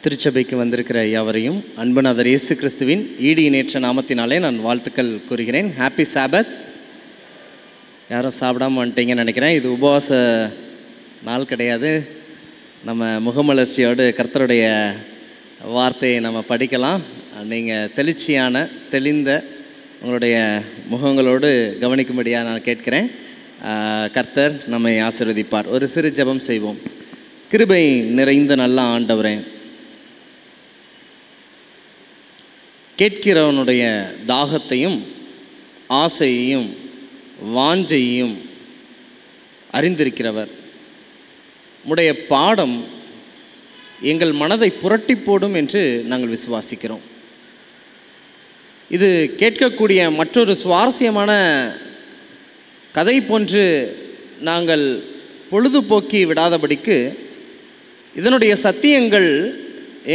திருச்சபைக்கு வந்திருக்கிற யாவரையும் அன்புநாதர் இயேசு கிறிஸ்துவின் ஈடு இணையற்ற நாமத்தினாலே நான் வாழ்த்துக்கள் கூறுகிறேன். ஹாப்பி சாபத். யாரும் சாப்பிடாமல் வந்துட்டீங்கன்னு நினைக்கிறேன். இது உபவாச நாள் கிடையாது. நம்ம முகமலர்ச்சியோடு கர்த்தருடைய வார்த்தையை நம்ம படிக்கலாம். நீங்கள் தெளிந்த உங்களுடைய முகங்களோடு கவனிக்கும்படியாக நான் கேட்கிறேன். கர்த்தர் நம்மை ஆசீர்வதிப்பார். ஒரு சிறு ஜெபம் செய்வோம். கிருபை நிறைந்த நல்ல ஆண்டவரே, கேட்கிறவனுடைய தாகத்தையும் ஆசையையும் வாஞ்சையையும் அறிந்திருக்கிறவர். உம்முடைய பாடம் எங்கள் மனதை புரட்டி போடும் என்று நாங்கள் விசுவாசிக்கிறோம். இது கேட்கக்கூடிய மற்றொரு சுவாரஸ்யமான கதை போன்று நாங்கள் பொழுதுபோக்கி விடாதபடிக்கு இதனுடைய சத்தியங்கள்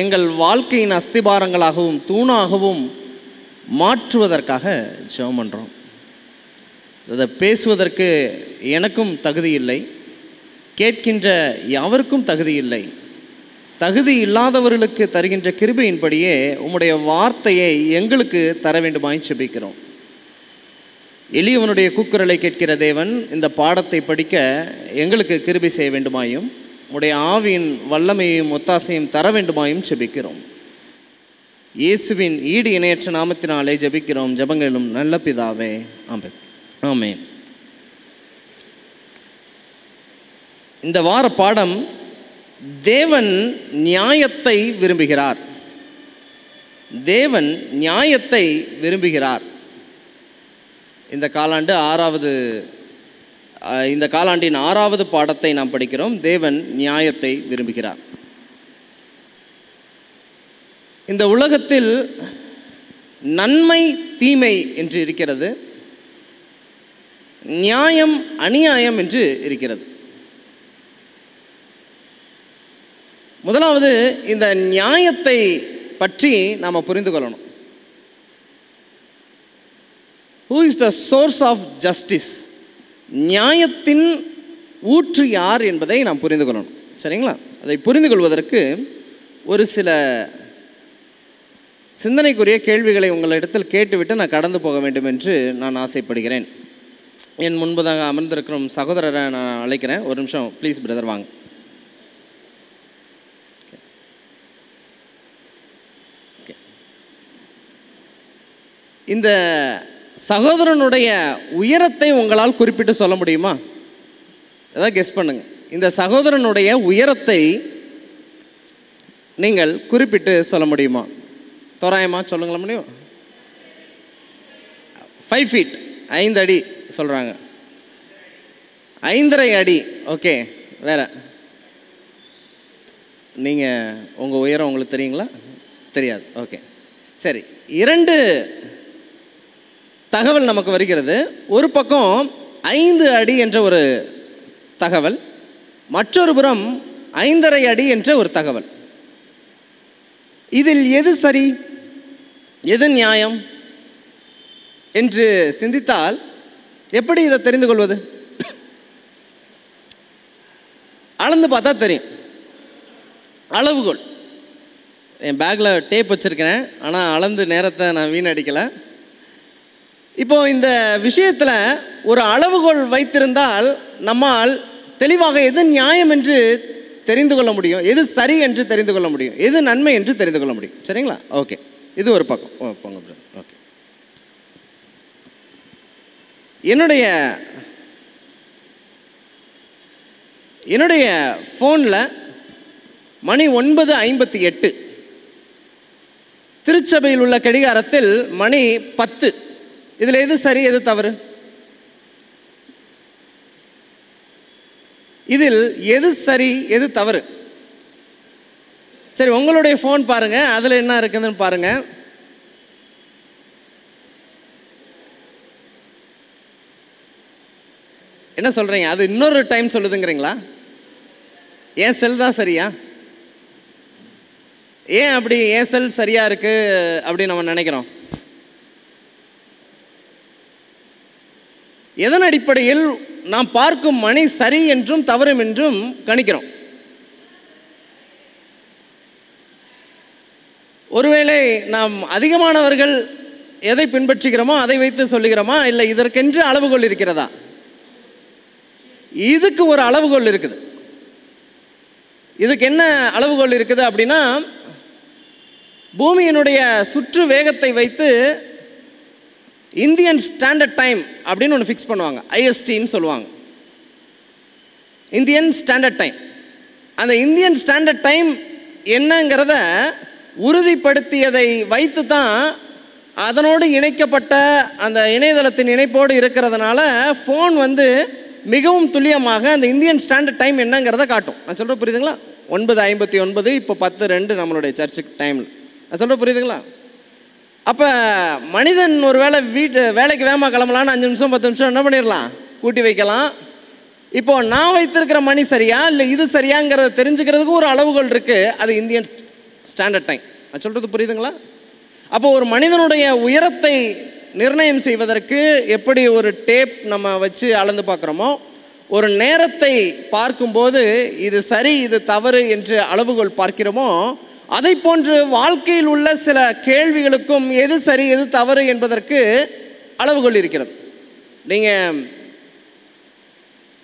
எங்கள் வாழ்க்கையின் அஸ்திபாரங்களாகவும் தூணாகவும் மாற்றுவதற்காக ஜெபம் பண்ணுறோம். அதை பேசுவதற்கு எனக்கும் தகுதி இல்லை, கேட்கின்ற யாவருக்கும் தகுதி இல்லை. தகுதி இல்லாதவர்களுக்கு தருகின்ற கிருபையின்படியே உம்முடைய வார்த்தையை எங்களுக்கு தர வேண்டுமாய் ஜெபிக்கிறோம். எளியவனுடைய கூக்குரலை கேட்கிற தேவன் இந்த பாடத்தை படிக்க எங்களுக்கு கிருபை செய்ய வேண்டுமாயும் உடைய ஆவியின் வல்லமையும் ஒத்தாசையும் தர வேண்டுமாயும் ஜெபிக்கிறோம். இயேசுவின் ஈடு இணையற்ற நாமத்தினாலே ஜெபிக்கிறோம். ஜெபங்களும் நல்ல பிதாவே, ஆமென். ஆமென். இந்த வார பாடம் தேவன் நியாயத்தை விரும்புகிறார். தேவன் நியாயத்தை விரும்புகிறார். இந்த காலாண்டின் 6வது பாடத்தை நாம் படிக்கிறோம். தேவன் நியாயத்தை விரும்புகிறார். இந்த உலகத்தில் நன்மை தீமை என்று இருக்கிறது, நியாயம் அநியாயம் என்று இருக்கிறது. முதலாவது இந்த நியாயத்தை பற்றி நாம் புரிந்து கொள்ளணும். Who is the source of justice? நியாயத்தின் ஊற்று யார் என்பதை நாம் புரிந்து கொள்ளணும். சரிங்களா? அதை புரிந்து கொள்வதற்கு ஒரு சில சிந்தனைக்குரிய கேள்விகளை உங்களிடத்தில் கேட்டுவிட்டு நான் கடந்து போக வேண்டும் என்று நான் ஆசைப்படுகிறேன். என் முன்பதாக அமர்ந்திருக்கிற சகோதரரை நான் அழைக்கிறேன். ஒரு நிமிஷம் ப்ளீஸ் பிரதர் வாங்க. இந்த சகோதரனுடைய உயரத்தை உங்களால் குறிப்பிட்டு சொல்ல முடியுமா? ஏதாவது கெஸ் பண்ணுங்க. இந்த சகோதரனுடைய உயரத்தை நீங்கள் குறிப்பிட்டு சொல்ல முடியுமா? தோராயமா சொல்லுங்கள முடியும்? 5 feet, 5 அடி சொல்கிறாங்க. 5.5 அடி. ஓகே, வேற நீங்கள் உங்கள் உயரம் உங்களுக்கு தெரியுங்களா? தெரியாது. ஓகே, சரி. 2 தகவல் நமக்கு வருகிறது. ஒரு பக்கம் 5 அடி என்ற ஒரு தகவல், மற்றொரு புறம் 5.5 அடி என்ற ஒரு தகவல். இதில் எது சரி, எது நியாயம் என்று சிந்தித்தால் எப்படி இதை தெரிந்து கொள்வது? அளந்து பார்த்தா தெரியும். அளவுகோல் என் பேக்கில் டேப் வச்சுருக்கிறேன், ஆனால் அளந்து நேரத்தை நான் வீணடிக்கலை. இப்போது இந்த விஷயத்தில் ஒரு அளவுகோல் வைத்திருந்தால் நம்மால் தெளிவாக எது நியாயம் என்று தெரிந்து கொள்ள முடியும், எது சரி என்று தெரிந்து கொள்ள முடியும், எது நன்மை என்று தெரிந்து கொள்ள முடியும். சரிங்களா? ஓகே, இது ஒரு பக்கம். போங்க பிரதர். ஓகே, என்னுடைய ஃபோனில் மணி 9:58. திருச்சபையில் உள்ள கடிகாரத்தில் மணி 10. இதில் எது சரி, எது தவறு? இதில் எது சரி, எது தவறு? சரி, உங்களுடைய ஃபோன் பாருங்க, அதில் என்ன இருக்குதுன்னு பாருங்க. என்ன சொல்றீங்க? அது இன்னொரு டைம் சொல்லுதுங்கிறீங்களா? ஏன் செல் தான் சரியா? ஏன் அப்படி ஏன் செல் சரியா இருக்கு அப்படி நம்ம நினைக்கிறோம்? எதன் அடிப்படையில் நாம் பார்க்கும் மணி சரி என்றும் தவறும் என்றும் கணிக்கிறோம்? ஒருவேளை நாம் அதிகமானவர்கள் எதை பின்பற்றுகிறோமோ அதை வைத்து சொல்லுகிறோமா, இல்லை இதற்கென்று அளவுகோல் இருக்கிறதா? இதுக்கு ஒரு அளவுகோல் இருக்குது. இதுக்கு என்ன அளவுகோல் இருக்குது அப்படின்னா, பூமியினுடைய சுற்று வேகத்தை வைத்து இந்தியன் ஸ்டாண்டர்ட் டைம் அப்படின்னு ஒன்று ஃபிக்ஸ் பண்ணுவாங்க. ஐஎஸ்டின்னு சொல்லுவாங்க, இந்தியன் ஸ்டாண்டர்ட் டைம். அந்த இந்தியன் ஸ்டாண்டர்ட் டைம் என்னங்கிறத உறுதிப்படுத்தியதை வைத்து தான் அதனோடு இணைக்கப்பட்ட அந்த இணையதளத்தின் இணைப்போடு இருக்கிறதுனால ஃபோன் மிகவும் துல்லியமாக அந்த இந்தியன் ஸ்டாண்டர்ட் டைம் என்னங்கிறத காட்டும். நான் சொல்கிற புரியுதுங்களா? 9:59 இப்போ 10:02 நம்மளுடைய சர்ச்சுக்கு டைமில். நான் சொல்கிற புரியுதுங்களா? அப்போ மனிதன் ஒரு வேலைக்கு வேகமாக கிளம்பலான்னு 5 நிமிஷம் 10 நிமிஷம் என்ன பண்ணிடலாம், கூட்டி வைக்கலாம். இப்போது நான் வைத்திருக்கிற மணி சரியா இல்லை இது சரியாங்கிறத தெரிஞ்சுக்கிறதுக்கு ஒரு அளவுகோல் இருக்குது, அது இந்தியன் ஸ்டாண்டர்ட் டைம். நான் சொல்கிறது புரியுதுங்களா? அப்போ ஒரு மனிதனுடைய உயரத்தை நிர்ணயம் செய்வதற்கு எப்படி ஒரு டேப் நம்ம வச்சு அளந்து பார்க்குறோமோ, ஒரு நேரத்தை பார்க்கும்போது இது சரி இது தவறு என்று அளவுகோல் பார்க்கிறோமோ, அதை போன்று வாழ்க்கையில் உள்ள சில கேள்விகளுக்கும் எது சரி எது தவறு என்பதற்கு அளவுகோல் இருக்கிறது. நீங்கள்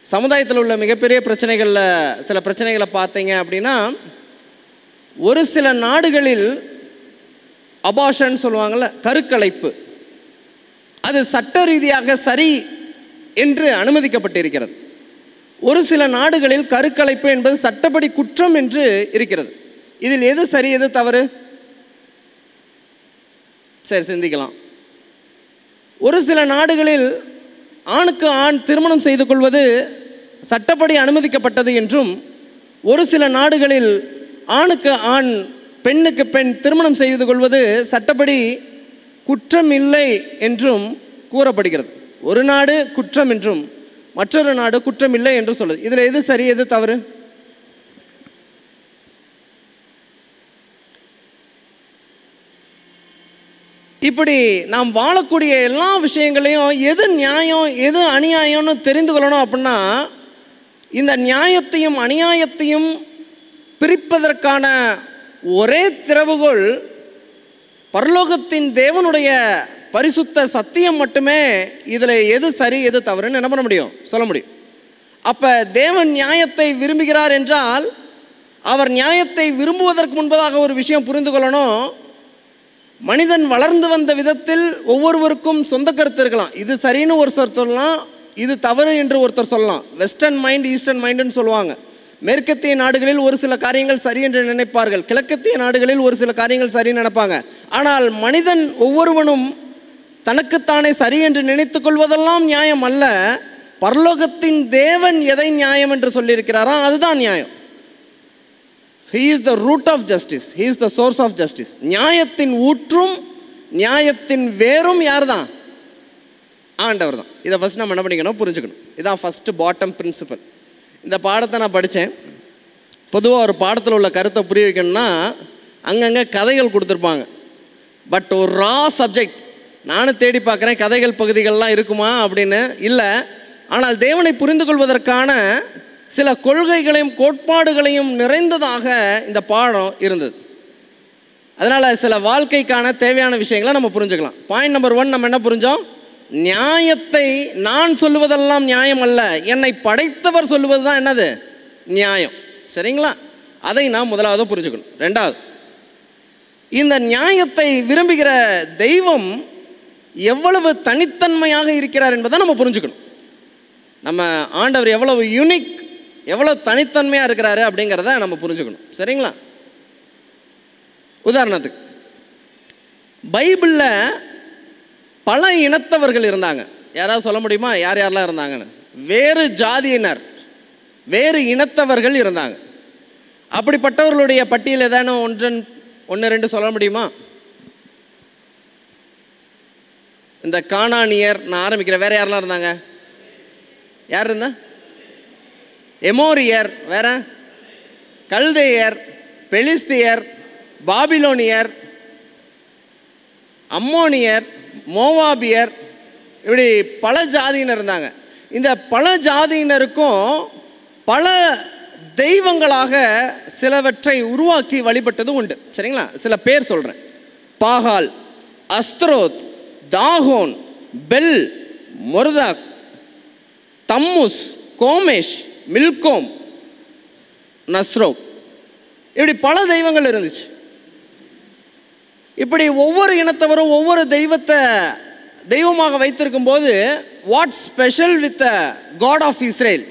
சமுதாயத்தில் உள்ள மிகப்பெரிய பிரச்சனைகளில் சில பிரச்சனைகளை பார்த்தீங்க அப்படின்னா, ஒரு சில நாடுகளில் அபார்ஷன் சொல்லுவாங்கள்ல, கருக்கலைப்பு, அது சட்ட ரீதியாக சரி என்று அனுமதிக்கப்பட்டிருக்கிறது. ஒரு சில நாடுகளில் கருக்கலைப்பு என்பது சட்டப்படி குற்றம் என்று இருக்கிறது. இதில் எது சரி எது தவறு? சரி, சிந்திக்கலாம். ஒரு சில நாடுகளில் ஆணுக்கு ஆண் திருமணம் செய்து கொள்வது சட்டப்படி அனுமதிக்கப்பட்டது என்றும், ஒரு சில நாடுகளில் ஆணுக்கு ஆண் பெண்ணுக்கு பெண் திருமணம் செய்து கொள்வது சட்டப்படி குற்றம் இல்லை என்றும் கூறப்படுகிறது. ஒரு நாடு குற்றம் என்றும் மற்றொரு நாடு குற்றம் இல்லை என்று சொல்லுது. இதில் எது சரி எது தவறு? இப்படி நாம் வாழக்கூடிய எல்லா விஷயங்களையும் எது நியாயம் எது அநியாயம்னு தெரிந்து கொள்ளணும். அப்படின்னா இந்த நியாயத்தையும் அநியாயத்தையும் பிரிப்பதற்கான ஒரே திறவுகோல் பரலோகத்தின் தேவனுடைய பரிசுத்த சத்தியம் மட்டுமே இதில் எது சரி எது தவறுன்னு என்ன பண்ண முடியும், சொல்ல முடியும். அப்போ தேவன் நியாயத்தை விரும்புகிறார் என்றால் அவர் நியாயத்தை விரும்புவதற்கு முன்பதாக ஒரு விஷயம் புரிந்து கொள்ளணும். மனிதன் வளர்ந்து வந்த விதத்தில் ஒவ்வொருவருக்கும் சொந்த கருத்து இருக்கலாம். இது சரின்னு ஒருத்தர் சொல்லலாம், இது தவறு என்று ஒருத்தர் சொல்லலாம். வெஸ்டர்ன் மைண்ட் ஈஸ்டர்ன் மைண்டுன்னு சொல்லுவாங்க. மேற்கத்திய நாடுகளில் ஒரு சில காரியங்கள் சரி என்று நினைப்பார்கள், கிழக்கத்திய நாடுகளில் ஒரு சில காரியங்கள் சரி நினைப்பாங்க. ஆனால் மனிதன் ஒவ்வொருவனும் தனக்குத்தானே சரி என்று நினைத்து கொள்வதெல்லாம் நியாயம் அல்ல. பரலோகத்தின் தேவன் எதை நியாயம் என்று சொல்லியிருக்கிறாரோ அதுதான் நியாயம். He is the root of justice. He is the source of justice. நியாயத்தின் ஊற்றும் நியாயத்தின் வேரும் யார் தான்? ஆண்டவர் தான். இதை ஃபஸ்ட் நம்ம என்ன பண்ணிக்கணும், புரிஞ்சுக்கணும். இதுதான் ஃபஸ்ட்டு பாட்டம் பிரின்சிபல். இந்த பாடத்தை நான் படித்தேன். பொதுவாக ஒரு பாடத்தில் உள்ள கருத்தை புரிய வைக்கணும்னா அங்கங்கே கதைகள் கொடுத்துருப்பாங்க. பட் ஒரு ரா சப்ஜெக்ட் நானும் தேடி பார்க்குறேன், கதைகள் பகுதிகள்லாம் இருக்குமா அப்படின்னு இல்லை. ஆனால் தேவனை புரிந்து கொள்வதற்கான சில கொள்கைகளையும் கோட்பாடுகளையும் நிறைந்ததாக இந்த பாடம் இருந்தது. அதனால் சில வாழ்க்கைக்கான தேவையான விஷயங்களை நம்ம புரிஞ்சுக்கலாம். பாயிண்ட் நம்பர் 1 நம்ம என்ன புரிஞ்சோம்? நியாயத்தை நான் சொல்லுவதெல்லாம் நியாயம் அல்ல, என்னை படைத்தவர் சொல்லுவது தான் என்னது நியாயம். சரிங்களா? அதை நாம் முதலாவது புரிஞ்சுக்கணும். ரெண்டாவது, இந்த நியாயத்தை விரும்புகிற தெய்வம் எவ்வளவு தனித்தன்மையாக இருக்கிறார் என்பதை நம்ம புரிஞ்சுக்கணும். நம்ம ஆண்டவர் எவ்வளவு யூனிக், எவ்வளோ தனித்தன்மையாக இருக்கிறாரு அப்படிங்கிறத நம்ம புரிஞ்சுக்கணும். சரிங்களா? உதாரணத்துக்கு பைபிளில் பல இனத்தவர்கள் இருந்தாங்க. யாராவது சொல்ல முடியுமா யார் யாரெல்லாம் இருந்தாங்கன்னு? வேறு ஜாதியினர், வேறு இனத்தவர்கள் இருந்தாங்க. அப்படிப்பட்டவர்களுடைய பட்டியல் ஏதானும் ஒன்று ரெண்டு சொல்ல முடியுமா? இந்த கானானியர் நான் ஆரம்பிக்கிறேன். வேறு யாரெல்லாம் இருந்தாங்க? யார் இருந்தா? எமோரியர், வேற கல்தேயர், பெலிஸ்தியர், பாபிலோனியர், அம்மோனியர், மோவாபியர், இப்படி பல ஜாதியினர் இருந்தாங்க. இந்த பல ஜாதியினருக்கும் பல தெய்வங்களாக சிலவற்றை உருவாக்கி வழிபட்டது உண்டு. சரிங்களா? சில பேர் சொல்கிறேன். பாகால், அஸ்தரோத், தாகோன், பெல், மொர்தாக், தம்முஸ், கோமேஷ், மில்கோம், நஸ்ரோக், இப்படி பல தெய்வங்கள் இருந்துச்சு. இப்படி ஒவ்வொரு இனத்தவரும் ஒவ்வொரு தெய்வத்தை தெய்வமாக வைத்திருக்கும் போது, what special with the God of Israel,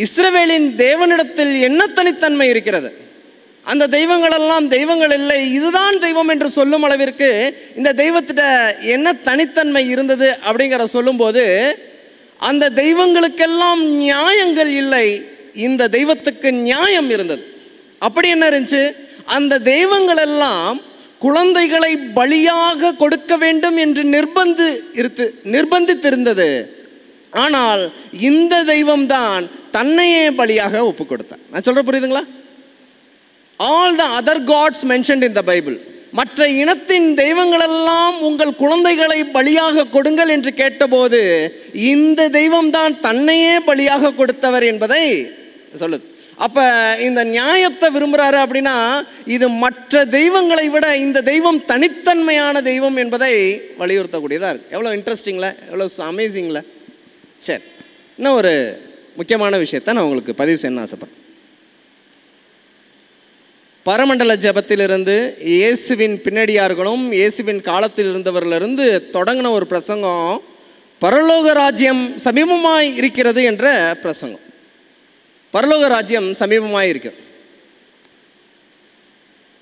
இஸ்ரவேலின் தேவனிடத்தில் என்ன தனித்தன்மை இருக்கிறது? அந்த தெய்வங்களெல்லாம் தெய்வங்கள் இல்லை, இதுதான் தெய்வம் என்று சொல்லும் அளவிற்கு இந்த தெய்வத்திட்ட என்ன தனித்தன்மை இருந்தது அப்படிங்கிற சொல்லும்போது, அந்த தெய்வங்களுக்கெல்லாம் நியாயங்கள் இல்லை, இந்த தெய்வத்துக்கு நியாயம் இருந்தது. அப்படி என்ன இருந்துச்சு? அந்த தெய்வங்களெல்லாம் குழந்தைகளை பலியாக கொடுக்க வேண்டும் என்று நிர்பந்தித்திருந்தது. ஆனால் இந்த தெய்வம் தான் தன்னையே பலியாக ஒப்பு கொடுத்தார். நான் சொல்ற புரியுதுங்களா? All the other God's mentioned in the Bible, மற்ற இனத்தின் தெய்வங்களெல்லாம் உங்கள் குழந்தைகளை பலியாக கொடுங்கள் என்று கேட்டபோது, இந்த தெய்வம் தான் தன்னையே பலியாக கொடுத்தவர் என்பதை சொல்லுது. அப்போ இந்த நியாயத்தை விரும்புகிறாரு அப்படின்னா, இது மற்ற தெய்வங்களை விட இந்த தெய்வம் தனித்தன்மையான தெய்வம் என்பதை வலியுறுத்தக்கூடியதாக இருக்குது. எவ்வளோ இன்ட்ரெஸ்டிங்கள, எவ்வளோ அமேசிங்கள. சரி, இன்னும் ஒரு முக்கியமான விஷயத்தை நான் உங்களுக்கு பதிவு செய்யணும்னு ஆசைப்படுறேன். பரமண்டல ஜபத்திலிருந்து இயேசுவின் பின்னடியார்களும் இயேசுவின் காலத்தில் இருந்தவர்களிருந்து தொடங்கின ஒரு பிரசங்கம் பரலோக ராஜ்யம் சமீபமாய் இருக்கிறது என்ற பிரசங்கம். பரலோக ராஜ்யம் சமீபமாக இருக்கு.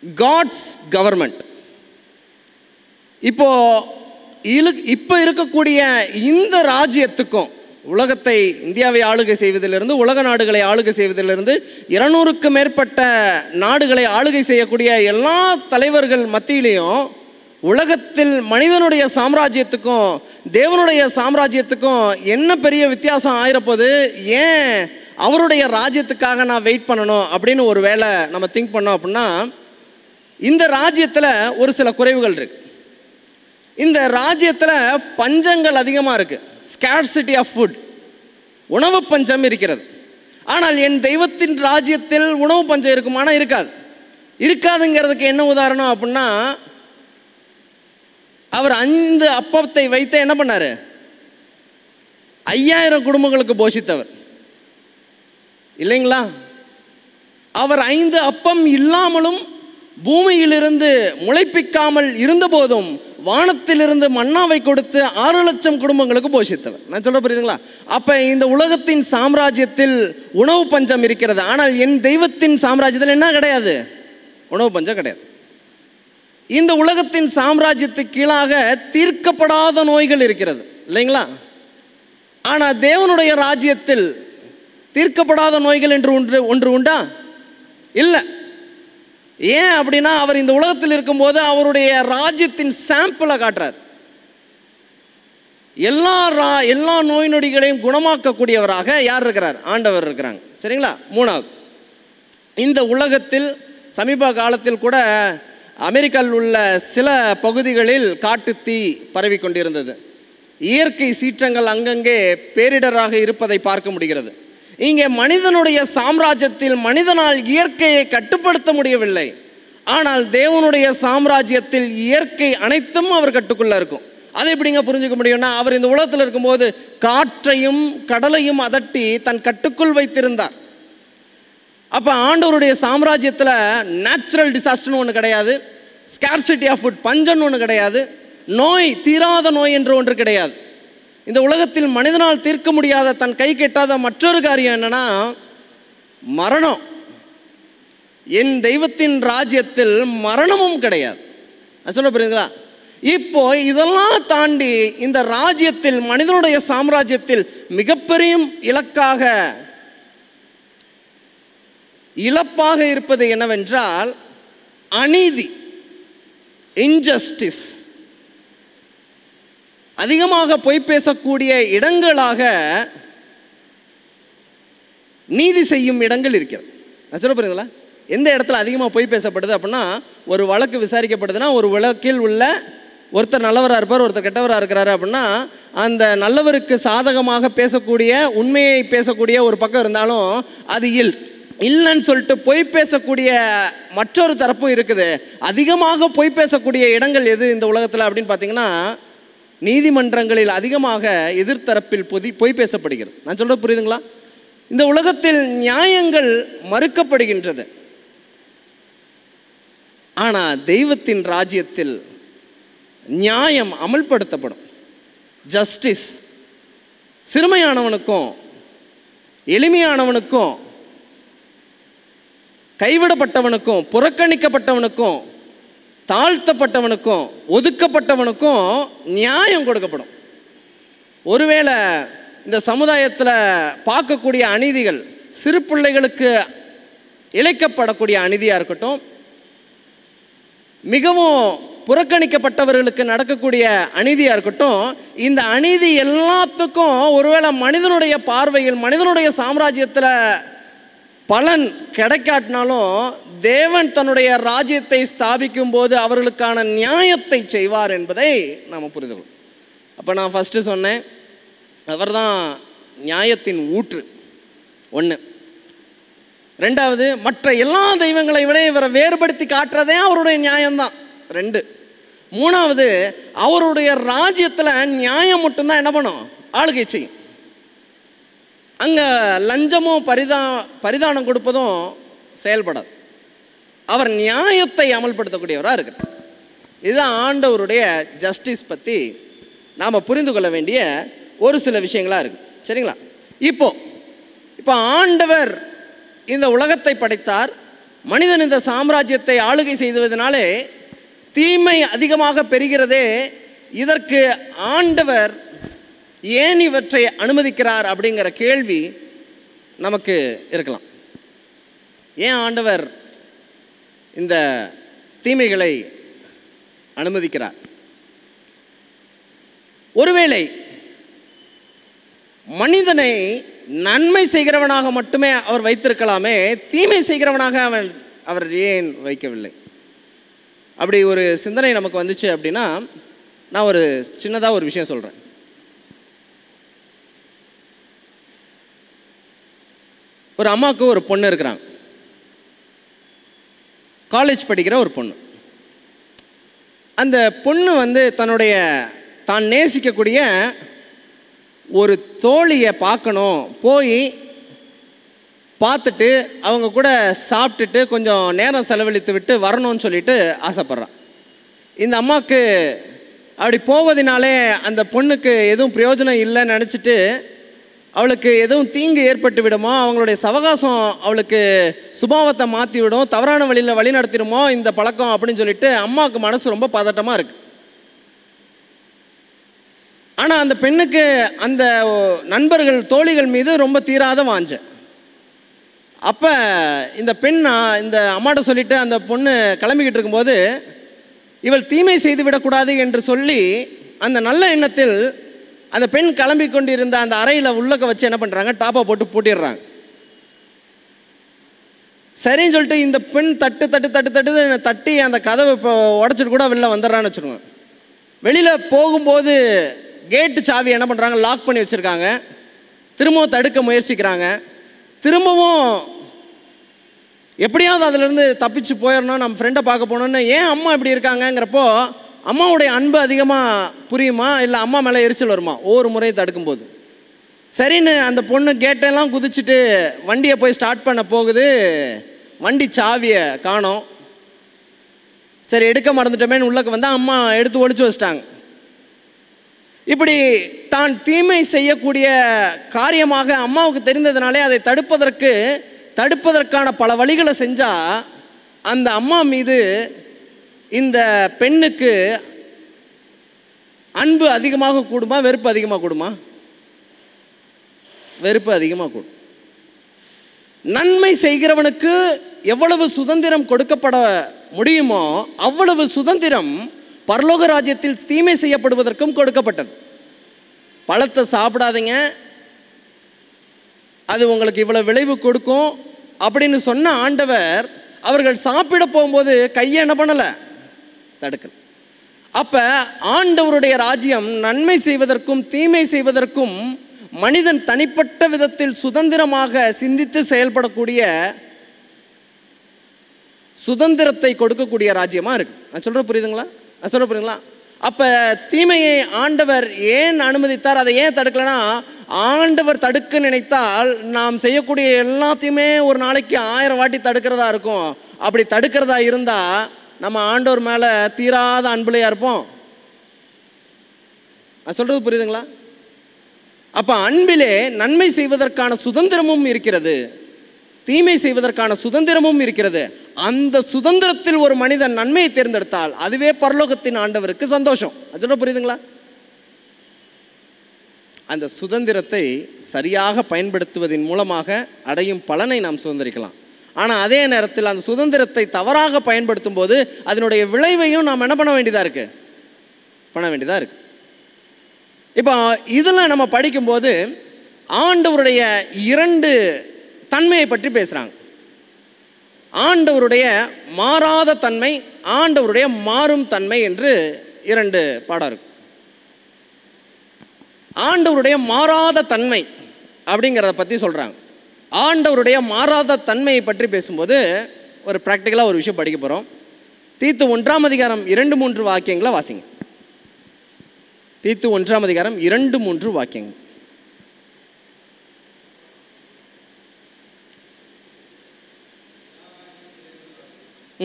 God's government. இப்போ இருக்கக்கூடிய இந்த ராஜ்யத்துக்கும், உலகத்தை இந்தியாவை ஆளுகை செய்வதிலிருந்து, உலக நாடுகளை ஆளுகை செய்வதிலிருந்து 200க்கும் மேற்பட்ட நாடுகளை ஆளுகை செய்யக்கூடிய எல்லா தலைவர்கள் மத்தியிலையும் உலகத்தில் மனிதனுடைய சாம்ராஜ்யத்துக்கும் தேவனுடைய சாம்ராஜ்யத்துக்கும் என்ன பெரிய வித்தியாசம் ஆயிரப்போது, ஏன் அவருடைய ராஜ்யத்துக்காக நான் வெயிட் பண்ணணும் அப்படின்னு ஒரு வேளை நம்ம திங்க் பண்ணோம் அப்படின்னா, இந்த ராஜ்யத்தில் ஒரு சில குறைவுகள் இருக்கு. இந்த ராஜ்யத்தில் பஞ்சங்கள் அதிகமாக இருக்குது. ஸ்கேர்சிட்டி ஆஃப் ஃபுட், உணவு பஞ்சம் இருக்கிறது. ஆனால் என் தெய்வத்தின் ராஜ்யத்தில் உணவு பஞ்சம் இருக்குமானா இருக்காது. இருக்காதுங்கிறதுக்கு என்ன உதாரணம் அப்படின்னா, அவர் 5 அப்பத்தை வைத்து என்ன பண்ணார்? 5000 குடும்பங்களுக்கு போஷித்தவர் இல்லைங்களா? அவர் 5 அப்பம் இல்லாமலும் பூமியிலிருந்து முளைப்பிக்காமல் இருந்தபோதும் வானத்திலிருந்து மன்னாவை கொடுத்து 6 லட்சம் குடும்பங்களுக்கு போஷித்தவர். நான் சொல்ல புரியுதுங்களா? அப்போ இந்த உலகத்தின் சாம்ராஜ்யத்தில் உணவு பஞ்சம் இருக்கிறது. ஆனால் என் தெய்வத்தின் சாம்ராஜ்யத்தில் என்ன கிடையாது? உணவு பஞ்சம் கிடையாது. இந்த உலகத்தின் சாம்ராஜ்யத்துக்கு கீழாக தீர்க்கப்படாத நோய்கள் இருக்கிறது இல்லைங்களா? ஆனால் தேவனுடைய ராஜ்யத்தில் தீர்க்கப்படாத நோய்கள் என்று ஒன்று உண்டா? இல்லை. ஏன் அப்படின்னா, அவர் இந்த உலகத்தில் இருக்கும்போது அவருடைய ராஜ்யத்தின் சாம்பிளை காட்டுறார். எல்லா நோய் நொடிகளையும் குணமாக்கக்கூடியவராக யார் இருக்கிறார்? ஆண்டவர் இருக்கிறாங்க. சரிங்களா? 3வது, இந்த உலகத்தில் சமீப காலத்தில் கூட அமெரிக்காவில் உள்ள சில பகுதிகளில் காட்டுத்தீ பரவி கொண்டிருந்தது. இயற்கை சீற்றங்கள் அங்கங்கே பேரிடராக இருப்பதை பார்க்க முடிகிறது. இங்கே மனிதனுடைய சாம்ராஜ்யத்தில் மனிதனால் இயற்கையை கட்டுப்படுத்த முடியவில்லை. ஆனால் தேவனுடைய சாம்ராஜ்யத்தில் இயற்கை அனைத்தும் அவர் கட்டுக்குள்ளே இருக்கும். அதை எப்படிங்க புரிஞ்சுக்க முடியும்னா, அவர் இந்த உலகத்தில் இருக்கும்போது காற்றையும் கடலையும் அதட்டி தன் கட்டுக்குள் வைத்திருந்தார். அப்போ ஆண்டவருடைய சாம்ராஜ்யத்தில் நேச்சுரல் டிசாஸ்டர்னு ஒன்று கிடையாது, ஸ்கேர்சிட்டி ஆஃப் ஃபுட் பஞ்சம்னு ஒன்று கிடையாது, நோய் தீராத நோய் என்று ஒன்று கிடையாது. இந்த உலகத்தில் மனிதனால் தீர்க்க முடியாத, தன் கை கெட்டாத மற்றொரு காரியம் என்னன்னா மரணம். என் தெய்வத்தின் ராஜ்யத்தில் மரணமும் கிடையாது. சொல்ல புரியுதுங்களா? இப்போ இதெல்லாம் தாண்டி இந்த ராஜ்யத்தில், மனிதனுடைய சாம்ராஜ்யத்தில் மிகப்பெரிய இழப்பாக இருப்பது என்னவென்றால் அநீதி, இன்ஜஸ்டிஸ். அதிகமாக பொய் பேசக்கூடிய இடங்களாக நீதி செய்யும் இடங்கள் இருக்கிறது. நான் சொல்ல புரியுதுங்களா? எந்த இடத்துல அதிகமாக பொய் பேசப்படுது அப்படின்னா, ஒரு வழக்கு விசாரிக்கப்படுதுன்னா, ஒரு வழக்கில் உள்ள ஒருத்தர் நல்லவராக இருப்பார், ஒருத்தர் கெட்டவராக இருக்கிறாரு அப்படின்னா, அந்த நல்லவருக்கு சாதகமாக பேசக்கூடிய, உண்மையை பேசக்கூடிய ஒரு பக்கம் இருந்தாலும் அது இல்லைன்னு சொல்லிட்டு பொய் பேசக்கூடிய மற்றொரு தரப்பும் இருக்குது. அதிகமாக பொய் பேசக்கூடிய இடங்கள் எது இந்த உலகத்தில் அப்படின்னு பார்த்தீங்கன்னா, நீதிமன்றங்களில் அதிகமாக எதிர்த்தரப்பில் பொய் பேசப்படுகிறது. நான் சொல்கிறது புரியுதுங்களா? இந்த உலகத்தில் நியாயங்கள் மறுக்கப்படுகின்றது. ஆனால் தெய்வத்தின் ராஜ்யத்தில் நியாயம் அமல்படுத்தப்படும். ஜஸ்டிஸ் சிறுமையானவனுக்கும் எளிமையானவனுக்கும் கைவிடப்பட்டவனுக்கும் புறக்கணிக்கப்பட்டவனுக்கும் தாழ்த்தப்பட்டவனுக்கும் ஒதுக்கப்பட்டவனுக்கும் நியாயம் கொடுக்கப்படும். ஒருவேளை இந்த சமுதாயத்தில் பார்க்கக்கூடிய அநீதிகள், சிறு பிள்ளைகளுக்கு இழைக்கப்படக்கூடிய அநீதியாக இருக்கட்டும், மிகவும் புறக்கணிக்கப்பட்டவர்களுக்கு நடக்கக்கூடிய அநீதியாக இருக்கட்டும், இந்த அநீதி எல்லாத்துக்கும் ஒருவேளை மனிதனுடைய பார்வையில் மனிதனுடைய சாம்ராஜ்யத்தில் பலன் கிடைக்காட்டினாலும் தேவன் தன்னுடைய ராஜ்யத்தை ஸ்தாபிக்கும் போது அவர்களுக்கான நியாயத்தை செய்வார் என்பதை நாம் புரிந்து கொள்ளும். அப்போ நான் ஃபஸ்ட்டு சொன்னேன், அவர் தான் நியாயத்தின் ஊற்று. ஒன்று. ரெண்டாவது, மற்ற எல்லா தெய்வங்களை விட இவரை வேறுபடுத்தி காட்டுறதே அவருடைய நியாயம்தான். 2. மூணாவது, அவருடைய ராஜ்யத்தில் நியாயம் மட்டும்தான் என்ன பண்ணும்? ஆளுகை செய்யும். அங்கே லஞ்சமும் பரிதானம் கொடுப்பதும் செயல்படாது. அவர் நியாயத்தை அமல்படுத்தக்கூடியவராக இருக்கிறார். இதுதான் ஆண்டவருடைய ஜஸ்டிஸ் பற்றி நாம் புரிந்து கொள்ள வேண்டிய ஒரு சில விஷயங்களாக இருக்குது. சரிங்களா? இப்போ ஆண்டவர் இந்த உலகத்தை படைத்தார். மனிதன் இந்த சாம்ராஜ்யத்தை ஆளுகை செய்வதனாலே தீமை அதிகமாக பெறுகிறதே. இதற்கு ஆண்டவர் ஏன் இவற்றை அனுமதிக்கிறார் அப்படிங்கிற கேள்வி நமக்கு இருக்கலாம். ஏன் ஆண்டவர் இந்த தீமைகளை அனுமதிக்கிறார்? ஒருவேளை மனிதனை நன்மை செய்கிறவனாக மட்டுமே அவர் வைத்திருக்கலாமே, தீமை செய்கிறவனாக அவர் ஏன் வைக்கவில்லை? அப்படி ஒரு சிந்தனை நமக்கு வந்துச்சு அப்படின்னா, நான் ஒரு சின்னதாக ஒரு விஷயம் சொல்கிறேன். ஒரு அம்மாவுக்கு ஒரு பொண்ணு இருக்கிறாங்க, காலேஜ் படிக்கிற ஒரு பொண்ணு. அந்த பொண்ணு தான் நேசிக்கக்கூடிய ஒரு தோழியை பார்க்கணும், போய் பார்த்துட்டு அவங்க கூட சாப்பிட்டுட்டு கொஞ்சம் நேரம் செலவழித்து விட்டு வரணும்னு சொல்லிட்டு ஆசைப்பட்றான். இந்த அம்மாவுக்கு அப்படி போவதினாலே அந்த பொண்ணுக்கு எதுவும் பிரயோஜனம் இல்லைன்னு நினச்சிட்டு, அவளுக்கு எதுவும் தீங்கு ஏற்பட்டு விடுமோ, அவங்களுடைய சவகாசம் அவளுக்கு சுபாவத்தை மாற்றி விடும், தவறான வழியில் வழி நடத்திடுமோ இந்த பழக்கம் அப்படின்னு சொல்லிட்டு அம்மாவுக்கு மனசு ரொம்ப பதட்டமாக இருக்குது. ஆனால் அந்த பெண்ணுக்கு அந்த நண்பர்கள் தோழிகள் மீது ரொம்ப தீராத வாஞ்ச. அப்போ இந்த பெண் இந்த அம்மாட்ட சொல்லிவிட்டு அந்த பொண்ணு கிளம்பிக்கிட்டு இருக்கும்போது, இவள் தீமை செய்து விடக்கூடாது என்று சொல்லி அந்த நல்ல எண்ணத்தில் அந்த பெண் கிளம்பி கொண்டு இருந்த அந்த அறையில் உள்ளக்க வச்சு என்ன பண்ணுறாங்க, டாப்பை போட்டு பூட்டிடுறாங்க. சரின்னு சொல்லிட்டு இந்த பெண் தட்டி அந்த கதவை இப்போ உடச்சிட்டு கூட வெளில வந்துடுறான்னு வச்சுருங்க. வெளியில் போகும்போது கேட்டு சாவி என்ன பண்ணுறாங்க, லாக் பண்ணி வச்சுருக்காங்க. திரும்பவும் தடுக்க முயற்சிக்கிறாங்க. திரும்பவும் எப்படியாவது அதிலேருந்து தப்பிச்சு போயிடணும், நம்ம ஃப்ரெண்டை பார்க்க போகணுன்னு. ஏன் அம்மா இப்படி இருக்காங்கங்கிறப்போ அம்மாவுடைய அன்பு அதிகமாக புரியுமா, இல்லை அம்மா மேலே எரிச்சல் வருமா ஒவ்வொரு முறையும் தடுக்கும்போது? சரின்னு அந்த பொண்ணு கேட்டெல்லாம் குதிச்சுட்டு வண்டியை போய் ஸ்டார்ட் பண்ண போகுது. வண்டி சாவியை காணோம். சரி எடுக்க மறந்துட்டோமேன்னு உள்ளக்கு வந்தால் அம்மா எடுத்து ஒழிச்சு வச்சிட்டாங்க. இப்படி தான் தீமை செய்யக்கூடிய காரியமாக அம்மாவுக்கு தெரிந்ததுனாலே அதை தடுப்பதற்கான பல வழிகளை செஞ்சால் அந்த அம்மா மீது இந்த பெண்ணுக்கு அன்பு அதிகமாக கூடுமா, வெறுப்பு அதிகமாக கூடுமா? வெறுப்பு அதிகமாக கூடும். நன்மை செய்கிறவனுக்கு எவ்வளவு சுதந்திரம் கொடுக்கப்பட முடியுமோ அவ்வளவு சுதந்திரம் பரலோக ராஜ்யத்தில் தீமை செய்யப்படுவதற்கும் கொடுக்கப்பட்டது. பழத்தை சாப்பிடாதீங்க, அது உங்களுக்கு இவ்வளோ விளைவு கொடுக்கும் அப்படின்னு சொன்ன ஆண்டவர் அவர்கள் சாப்பிட போகும்போது கையை என்ன பண்ணலை, தடுக்கல. அப்போ ஆண்டவருடைய ராஜ்யம் நன்மை செய்வதற்கும் தீமை செய்வதற்கும் மனிதன் தனிப்பட்ட விதத்தில் சுதந்திரமாக சிந்தித்து செயல்படக்கூடிய சுதந்திரத்தை கொடுக்கக்கூடிய ராஜ்யமாக இருக்குது. நான் சொல்கிற புரியுதுங்களா? நான் சொல்கிற புரியுதுங்களா? அப்போ தீமையை ஆண்டவர் ஏன் அனுமதித்தார்? அதை ஏன் தடுக்கலைன்னா, ஆண்டவர் தடுக்க நினைத்தால் நாம் செய்யக்கூடிய எல்லாத்தையுமே ஒரு நாளைக்கு 1000 வாட்டி தடுக்கிறதா இருக்கும். அப்படி தடுக்கிறதா இருந்தால் நம்ம ஆண்டவர் மேலே தீராத அன்புலையாக இருப்போம். நான் சொல்கிறது புரியுதுங்களா? அப்போ அன்பிலே நன்மை செய்வதற்கான சுதந்திரமும் இருக்கிறது, தீமை செய்வதற்கான சுதந்திரமும் இருக்கிறது. அந்த சுதந்திரத்தில் ஒரு மனிதன் நன்மையை தேர்ந்தெடுத்தால் அதுவே பரலோகத்தின் ஆண்டவருக்கு சந்தோஷம். அது புரியுதுங்களா? அந்த சுதந்திரத்தை சரியாக பயன்படுத்துவதன் மூலமாக அடையும் பலனை நாம் சுதந்திரிக்கலாம். ஆனால் அதே நேரத்தில் அந்த சுதந்திரத்தை தவறாக பயன்படுத்தும் போது அதனுடைய விளைவையும் நாம் என்ன பண்ண வேண்டியதாக இருக்குது. இப்போ இதில் நம்ம படிக்கும்போது ஆண்டவருடைய 2 தன்மையை பற்றி பேசுகிறாங்க. ஆண்டவருடைய மாறாத தன்மை, ஆண்டவருடைய மாறும் தன்மை என்று 2 பாடம் இருக்கு. ஆண்டவருடைய மாறாத தன்மை அப்படிங்கிறத பற்றி சொல்கிறாங்க. ஆண்டவருடைய மாறாத தன்மையை பற்றி பேசும்போது ஒரு ப்ராக்டிக்கலாக ஒரு விஷயம் படிக்க போகிறோம். தீத்து 1ஆம் அதிகாரம் 2-3 வாக்கியங்களை வாசிங்க. தீத்து 1ஆம் அதிகாரம் 2-3 வாக்கியங்கள்.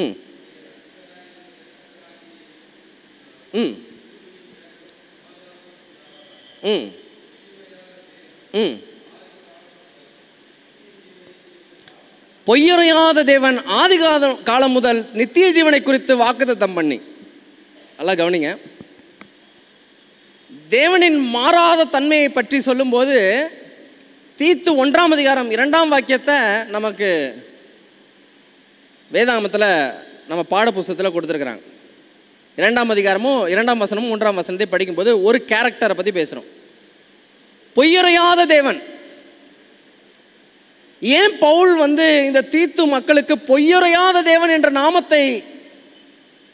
ம் ம் ம் ம் பொய்யுரையாத தேவன் ஆதி காலம் முதல் நித்திய ஜீவனை குறித்து வாக்குத்தத்தம் பண்ணி. நல்லா கவனிங்க. தேவனின் மாறாத தன்மையை பற்றி சொல்லும்போது தீத்து 1ஆம் அதிகாரம் 2ஆம் வாக்கியத்தை நமக்கு வேதாகமத்தில் நம்ம பாட புஸ்தகத்தில் கொடுத்துருக்குறாங்க. 2ஆம் அதிகாரமும் 2ஆம் வசனமும் 3ஆம் வசனத்தை படிக்கும்போது ஒரு கேரக்டரை பற்றி பேசுகிறோம். பொய்யுரையாத தேவன். ஏன் பவுல் இந்த தீத்து மக்களுக்கு பொய்யுரையாத தேவன் என்ற நாமத்தை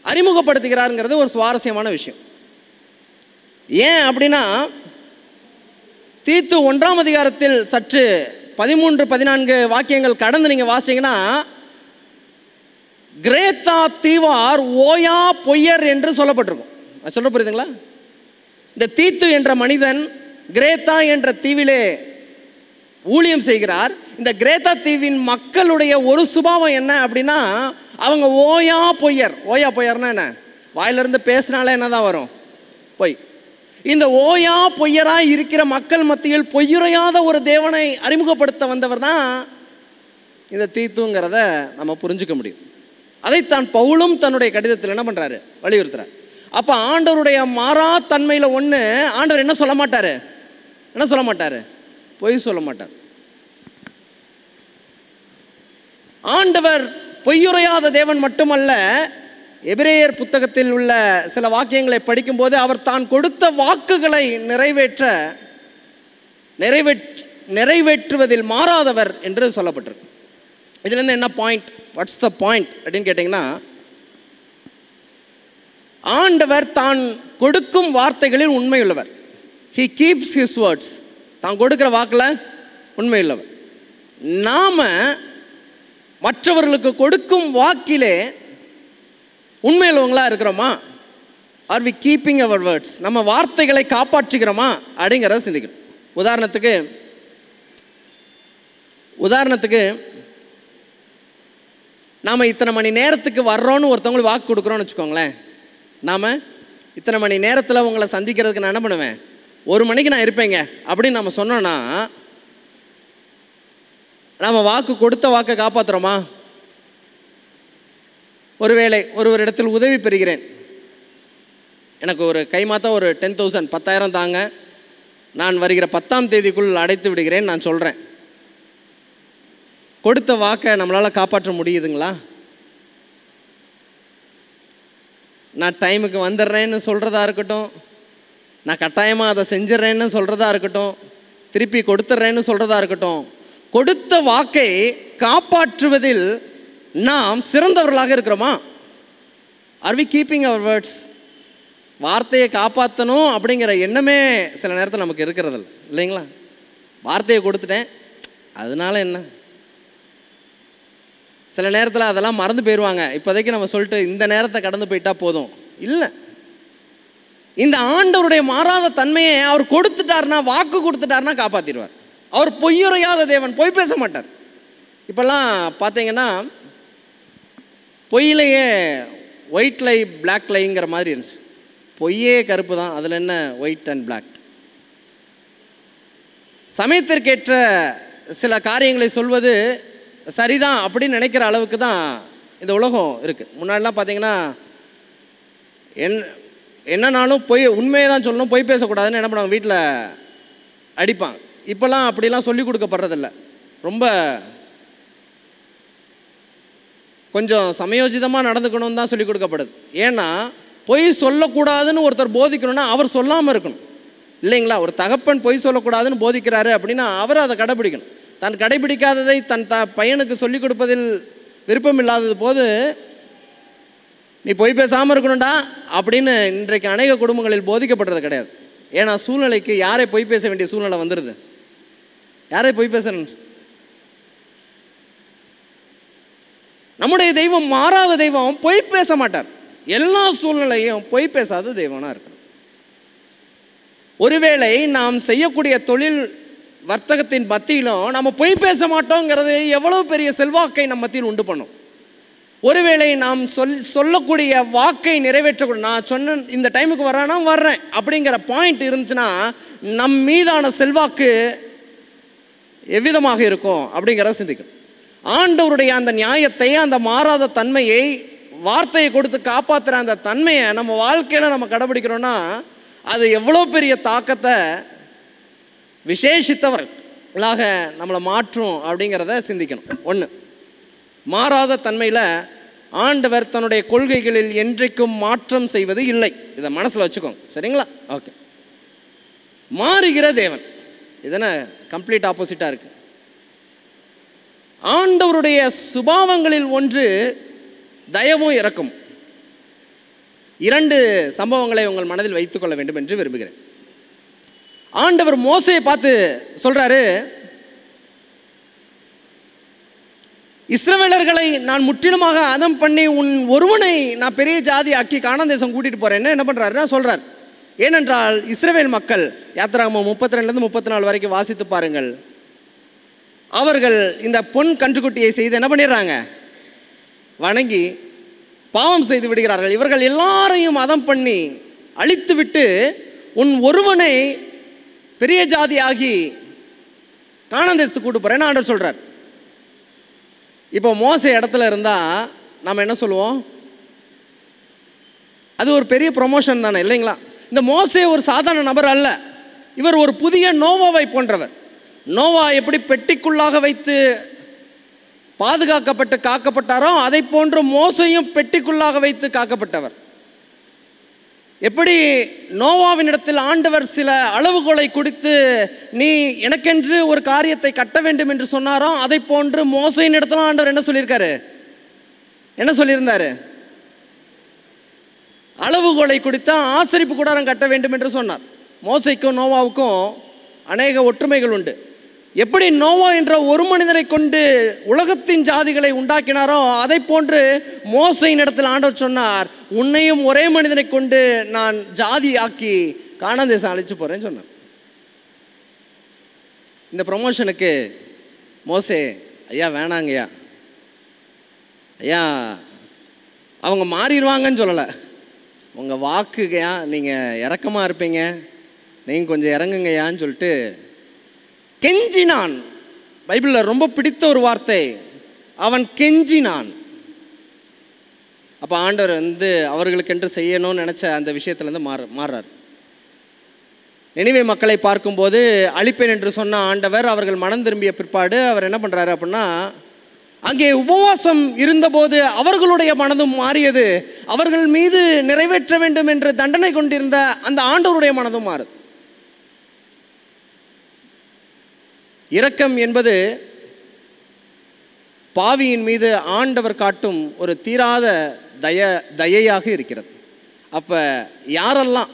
அறிமுகப்படுத்துகிறாருங்கிறது ஒரு சுவாரஸ்யமான விஷயம். ஏன் அப்படின்னா, தீத்து 1ஆம் அதிகாரத்தில் சற்று 13-14 வாக்கியங்கள் கடந்து நீங்கள் வாசிங்கன்னா, கிரேத்தா தீவார் ஓயா பொய்யர் என்று சொல்லப்பட்டிருக்கும். அது சொல்ல புரியுதுங்களா? இந்த தீத்து என்ற மனிதன் கிரேத்தா என்ற தீவிலே ஊழியம் செய்கிறார். இந்த கிரேத்தா தீவின் மக்களுடைய ஒரு சுபாவம் என்ன அப்படின்னா, அவங்க ஓயா பொய்யர். ஓயா பொய்யர்னா என்ன? வாயிலிருந்து பேசினாலே என்ன தான் வரும்? பொய். இந்த ஓயா பொய்யராய் இருக்கிற மக்கள் மத்தியில் பொய்யுரையாத ஒரு தேவனை அறிமுகப்படுத்த வந்தவர் தான் இந்த தீத்துங்கிறத நம்ம புரிஞ்சுக்க முடியும். அதைத்தான் பவுலும் தன்னுடைய கடிதத்தில் என்ன பண்ணுறாரு? வலியுறுத்துறார். அப்போ ஆண்டவருடைய மாறா தன்மையில் ஒன்று, ஆண்டவர் என்ன சொல்ல மாட்டார்? பொய் சொல்ல மாட்டார். ஆண்டவர் பொய்யுரையாத தேவன் மட்டுமல்ல, எபிரேயர் புத்தகத்தில் உள்ள சில வாக்கியங்களை படிக்கும்போது அவர் தான் கொடுத்த வாக்குகளை நிறைவேற்றுவதில் மாறாதவர் என்று சொல்லப்பட்டிருக்கு. இதுலேருந்து என்ன பாயிண்ட்? வாட்ஸ் த பாயிண்ட் அப்படின்னு கேட்டிங்கன்னா, ஆண்டவர் தான் கொடுக்கும் வார்த்தைகளில் உண்மையுள்ளவர். He keeps his words. தான் கொடுக்குற வாக்கில் உண்மையுள்ளவர். நாம் மற்றவர்களுக்கு கொடுக்கும் வாக்கிலே உண்மையுள்ளவங்களா இருக்கிறோமா? Are we keeping our words? நம்ம வார்த்தைகளை காப்பாற்றுகிறோமா அப்படிங்கிறத சிந்திக்கணும். உதாரணத்துக்கு நாம் இத்தனை மணி நேரத்துக்கு வர்றோன்னு ஒருத்தவங்களுக்கு வாக்கு கொடுக்குறோன்னு வச்சுக்கோங்களேன். நாம் இத்தனை மணி நேரத்தில் உங்களை சந்திக்கிறதுக்கு நான் என்ன பண்ணுவேன்? 1 மணிக்கு நான் இருப்பேங்க அப்படின்னு நம்ம சொன்னோன்னா, நாம் வாக்கு கொடுத்த வாக்கை காப்பாற்றுறோமா? ஒருவேளை ஒரு இடத்தில் உதவி பெறுகிறேன், எனக்கு ஒரு கைமாத்தா ஒரு 10,000 10,000 தாங்க, நான் வருகிற 10ஆம் தேதிக்குள் அடைத்து விடுகிறேன் நான் சொல்கிறேன். கொடுத்த வாக்கை நம்மளால் காப்பாற்ற முடியுதுங்களா? நான் டைமுக்கு வந்துடுறேன்னு சொல்கிறதா இருக்கட்டும், நான் கட்டாயமாக அதை செஞ்சிடறேன்னு சொல்கிறதா இருக்கட்டும், திருப்பி கொடுத்துட்றேன்னு சொல்கிறதா இருக்கட்டும், கொடுத்த வாக்கை காப்பாற்றுவதில் நாம் சிறந்தவர்களாக இருக்கிறோமா? Are we keeping our words? வார்த்தையை காப்பாற்றணும் அப்படிங்கிற எண்ணமே சில நேரத்தில் நமக்கு இருக்கிறதில்ல, இல்லைங்களா? வார்த்தையை கொடுத்துட்டேன், அதனால என்ன? சில நேரத்தில் அதெல்லாம் மறந்து போயிடுவாங்க. இப்போதைக்கு நம்ம சொல்லிட்டு இந்த நேரத்தை கடந்து போயிட்டா போதும். இல்லை, இந்த ஆண்டவருடைய மாறாத தன்மையை அவர் கொடுத்துட்டார்னா, வாக்கு கொடுத்துட்டார்னா காப்பாற்றிடுவார். அவர் பொய்யுரையாத தேவன், பொய் பேச மாட்டார். இப்போல்லாம் பார்த்தீங்கன்னா பொய்யிலேயே ஒயிட் லை பிளாக் லைங்கிற மாதிரி இருந்துச்சு. பொய்யே கருப்பு தான், அதில் என்ன ஒயிட் அண்ட் பிளாக். சமயத்திற்கேற்ற சில காரியங்களை சொல்வது சரிதான் அப்படின்னு நினைக்கிற அளவுக்கு தான் இந்த உலகம் இருக்குது. முன்னாடிலாம் பார்த்தீங்கன்னா என்னன்னாலும் பொய், உண்மையை தான் சொல்லணும், பொய் பேசக்கூடாதுன்னு என்ன பண்ணுவாங்க, வீட்டில் அடிப்பாங்க. இப்போல்லாம் அப்படிலாம் சொல்லிக் கொடுக்கப்படுறதில்ல. ரொம்ப கொஞ்சம் சமயோஜிதமாக நடந்துக்கணும்னு தான் சொல்லிக் கொடுக்கப்படுது. ஏன்னா பொய் சொல்லக்கூடாதுன்னு ஒருத்தர் போதிக்கணும்னா அவர் சொல்லாமல் இருக்கணும் இல்லைங்களா? ஒரு தகப்பன் பொய் சொல்லக்கூடாதுன்னு போதிக்கிறாரு அப்படின்னா அவர் அதை கடைபிடிக்கணும். தான் கடைபிடிக்காததை தன் பையனுக்கு சொல்லிக் கொடுப்பதில் விருப்பம் இல்லாதது போது நீ பொய் பேசாமல் இருக்கணும்டா அப்படின்னு இன்றைக்கு அநேக குடும்பங்களில் போதிக்கப்படுறது கிடையாது. ஏன்னா சூழ்நிலைக்கு யாரை பொய் பேச வேண்டிய சூழ்நிலை வந்துடுது. யாரை பொய் பேசணும்? நம்முடைய தெய்வம் மாறாத தெய்வம், பொய் பேச மாட்டார். எல்லா சூழ்நிலையும் பொய் பேசாத தெய்வனாக இருக்கணும். ஒருவேளை நாம் செய்யக்கூடிய தொழில் வர்த்தகத்தின் மத்தியிலும் நம்ம பொய் பேச மாட்டோங்கிறது எவ்வளவு பெரிய செல்வாக்கை நம்ம மத்தியில் உண்டு பண்ணும். ஒருவேளை நாம் சொல்லக்கூடிய வாக்கை நிறைவேற்றக்கூடிய, நான் சொன்ன இந்த டைமுக்கு வர்றேன்னா வர்றேன் அப்படிங்கிற பாயிண்ட் இருந்துச்சுன்னா நம் மீதான செல்வாக்கு எவ்விதமாக இருக்கும் அப்படிங்கிறத சிந்திக்கணும். ஆண்டவருடைய அந்த நியாயத்தை, அந்த மாறாத தன்மையை, வார்த்தையை கொடுத்து காப்பாற்றுற அந்த தன்மையை நம்ம வாழ்க்கையில் நம்ம கடைபிடிக்கிறோன்னா அது எவ்வளோ பெரிய தாக்கத்தை விசேஷித்தவர்களாக நம்மளை மாற்றும் அப்படிங்கிறத சிந்திக்கணும். ஒன்று, மாறாத தன்மையில் ஆண்டவர் தன்னுடைய கொள்கைகளில் என்றைக்கும் மாற்றம் செய்வது இல்லை. இதை மனசில் வச்சுக்கோங்க, சரிங்களா? ஓகே. மாறுகிற தேவன், இதனை கம்ப்ளீட் ஆப்போசிட்டாக இருக்குது. ஆண்டவருடைய சுபாவங்களில் ஒன்று தயவும் இரக்கம். 2 சம்பவங்களை உங்கள் மனதில் வைத்துக்கொள்ள வேண்டும் என்று விரும்புகிறேன். ஆண்டவர் மோசேயை பார்த்து சொல்றாரு, இஸ்ரவேலர்களை நான் முற்றிலுமாக அதம் பண்ணி உன் ஒருவனை நான் பெரிய ஜாதி ஆக்கி கானான் தேசம் கூட்டிட்டு போறேன்னு என்ன பண்றாருன்னா சொல்றார். ஏனென்றால் இஸ்ரவேல் மக்கள், யாத்திராகமம் 32 34 வரைக்கும் வாசித்து பாருங்கள், அவர்கள் இந்த பொன் கன்றுக்குட்டியை செய்து என்ன பண்ணிடுறாங்க, வணங்கி பாவம் செய்து விடுகிறார்கள். இவர்கள் எல்லாரையும் அதம் பண்ணி அழித்து விட்டு உன் ஒருவனை பெரிய ஜாதி ஆகி கானான் தேசத்துக்கு கூட்டு போறேன்னு ஆண்டவர் சொல்றார். இப்போ மோசே இடத்துல இருந்தால் நம்ம என்ன சொல்லுவோம், அது ஒரு பெரிய ப்ரொமோஷன் தானே இல்லைங்களா? இந்த மோசே ஒரு சாதாரண நபர் அல்ல, இவர் ஒரு புதிய நோவாவை போன்றவர். நோவா எப்படி பெட்டிக்குள்ளாக வைத்து பாதுகாக்கப்பட்டு காக்கப்பட்டாரோ அதை போன்று மோசையும் பெட்டிக்குள்ளாக வைத்து காக்கப்பட்டவர். எப்படி நோவாவின் இடத்தில் ஆண்டவர் சில அளவுகோலை கொடுத்து நீ எனக்கென்று ஒரு காரியத்தை கட்ட வேண்டும் என்று சொன்னாரோ அதை போன்று மோசையின் இடத்துல ஆண்டவர் என்ன சொல்லியிருக்காரு, என்ன சொல்லியிருந்தாரு, அளவுகோலை கொடுத்தா ஆசரிப்பு கூடாரம் கட்ட வேண்டும் என்று சொன்னார். மோசைக்கும் நோவாவுக்கும் அநேக ஒற்றுமைகள் உண்டு. எப்படி நோவா என்ற ஒரு மனிதனை கொண்டு உலகத்தின் ஜாதிகளை உண்டாக்கினாரோ அதை போன்று மோசையின் இடத்தில் ஆண்டவர் சொன்னார், உன்னையும் ஒரே மனிதனை கொண்டு நான் ஜாதி ஆக்கி கானான் தேசம் அழைச்சு போறேன்னு சொன்னார். இந்த ப்ரொமோஷனுக்கு மோசே, ஐயா வேணாங்கய்யா, ஐயா அவங்க மாறிடுவாங்கன்னு சொல்லலை, உங்கள் வாக்குகையா நீங்கள் இறக்கமாக இருப்பீங்க, நீங்கள் கொஞ்சம் இறங்குங்கய்யான்னு சொல்லிட்டு கெஞ்சினான். பைபிளில் ரொம்ப பிடித்த ஒரு வார்த்தை, அவன் கெஞ்சினான். அப்போ ஆண்டவர் அவர்களுக்கென்று செய்யணும்னு நினச்ச அந்த விஷயத்துலேருந்து மாறுறார். நினிவே மக்களை பார்க்கும்போது அழிப்பேன் என்று சொன்ன ஆண்டவர் அவர்கள் மனம் திரும்பிய பிற்பாடு அவர் என்ன பண்ணுறாரு அப்படின்னா, அங்கே உபவாசம் இருந்தபோது அவர்களுடைய மனதும் மாறியது. அவர்கள் மீது நிறைவேற்ற வேண்டும் என்று தண்டனை கொண்டிருந்த அந்த ஆண்டவருடைய மனதும் மாறுது. இரக்கம் என்பது பாவியின் மீது ஆண்டவர் காட்டும் ஒரு தீராத தயையாக இருக்கிறது. அப்போ யாரெல்லாம்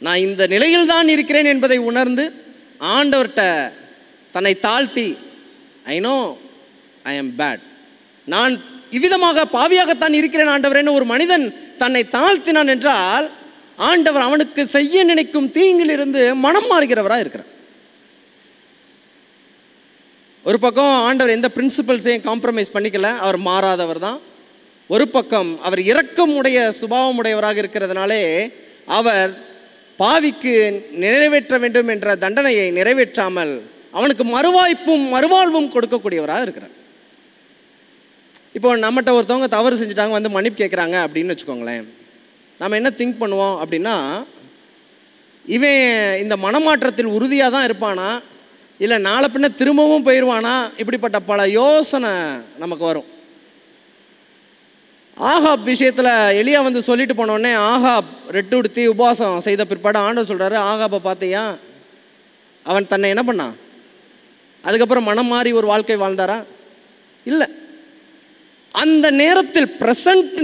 நான் இந்த நிலையில் தான் இருக்கிறேன் என்பதை உணர்ந்து ஆண்டவர்கிட்ட தன்னை தாழ்த்தி, ஐ நோ ஐ ஆம் பேட், நான் இவ்விதமாக பாவியாகத்தான் இருக்கிறேன் ஆண்டவரேன்னு ஒரு மனிதன் தன்னை தாழ்த்தினான் என்றால் ஆண்டவர் அவனுக்கு செய்ய நினைக்கும் தீங்கிலிருந்து மனம் மாறுகிறவராக இருக்கிறார். ஒரு பக்கம் ஆண்டவர் எந்த பிரின்சிபல்ஸையும் காம்ப்ரமைஸ் பண்ணிக்கல, அவர் மாறாதவர் தான். ஒரு பக்கம் அவர் இரக்கமுடைய சுபாவமுடையவராக இருக்கிறதுனாலே அவர் பாவிக்கு நிறைவேற்ற வேண்டும் என்ற தண்டனையை நிறைவேற்றாமல் அவனுக்கு மறுவாய்ப்பும் மறுவாழ்வும் கொடுக்கக்கூடியவராக இருக்கிறார். இப்போ நம்மகிட்ட ஒருத்தவங்க தவறு செஞ்சுட்டாங்க, வந்து மன்னிப்பு கேட்குறாங்க அப்படின்னு வச்சுக்கோங்களேன். நம்ம என்ன திங்க் பண்ணுவோம் அப்படின்னா, இவன் இந்த மனமாற்றத்தில் உறுதியாக தான் இருப்பானா, இல்லை நாளை பின்ன திரும்பவும் போயிடுவானா, இப்படிப்பட்ட பல யோசனை நமக்கு வரும். ஆகாப் விஷயத்தில் எலியா வந்து சொல்லிட்டு போனோடனே ஆகாப் ரெட்டு உடுத்தி உபவாசம் செய்த பிற்பாடு ஆண்டவர் சொல்கிறாரு, ஆகாப்பை பார்த்தியா, அவன் தன்னை என்ன பண்ணான், அதுக்கப்புறம் மனம் மாறி ஒரு வாழ்க்கை வாழ்ந்தாரா? இல்லை. அந்த நேரத்தில் ப்ரெசன்ட்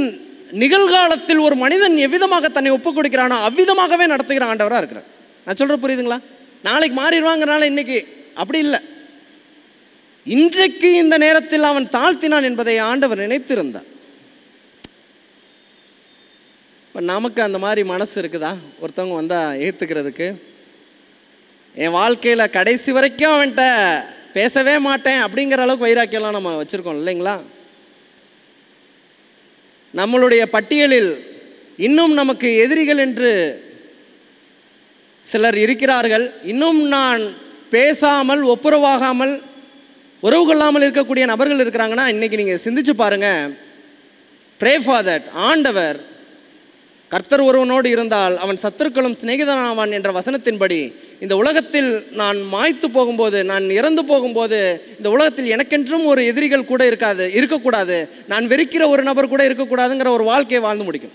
நிகழ்காலத்தில் ஒரு மனிதன் எவ்விதமாக தன்னை ஒப்புக் கொடுக்கிறானோ அவ்விதமாகவே நடத்துகிற ஆண்டவராக இருக்கிறார். நான் சொல்கிற புரியுதுங்களா? நாளைக்கு மாறிடுவாங்கிறனால இன்னைக்கு அப்படி இல்லை. இன்றைக்கு இந்த நேரத்தில் அவன் தாழ்த்தினான் என்பதை ஆண்டவர் நினைத்திருந்தார். இப்போ நமக்கு அந்த மாதிரி மனசு இருக்குதா? ஒருத்தவங்க வந்தால் ஏற்றுக்கிறதுக்கு, என் வாழ்க்கையில் கடைசி வரைக்கும் அவன்கிட்ட பேசவே மாட்டேன் அப்படிங்கிற அளவுக்கு வைராக்கியெல்லாம் நம்ம வச்சுருக்கோம் இல்லைங்களா? நம்மளுடைய பட்டியலில் இன்னும் நமக்கு எதிரிகள் என்று சிலர் இருக்கிறார்கள். இன்னும் நான் பேசாமல் ஒப்புரவாகாமல் உறவு கொள்ளாமல் இருக்கக்கூடிய நபர்கள் இருக்கிறாங்கன்னா இன்றைக்கி நீங்கள் சிந்திச்சு பாருங்கள். Pray for that. ஆண்டவர் கர்த்தர் ஒருவனோடு இருந்தால் அவன் சத்துருக்களும் சிநேகிதனாவான் என்ற வசனத்தின்படி இந்த உலகத்தில் நான் மாய்த்து போகும்போது, நான் இறந்து போகும்போது இந்த உலகத்தில் எனக்கென்றும் ஒரு எதிரிகள் கூட இருக்கக்கூடாது, நான் வெறுக்கிற ஒரு நபர் கூட இருக்கக்கூடாதுங்கிற ஒரு வாழ்க்கையை வாழ்ந்து முடிக்கும்.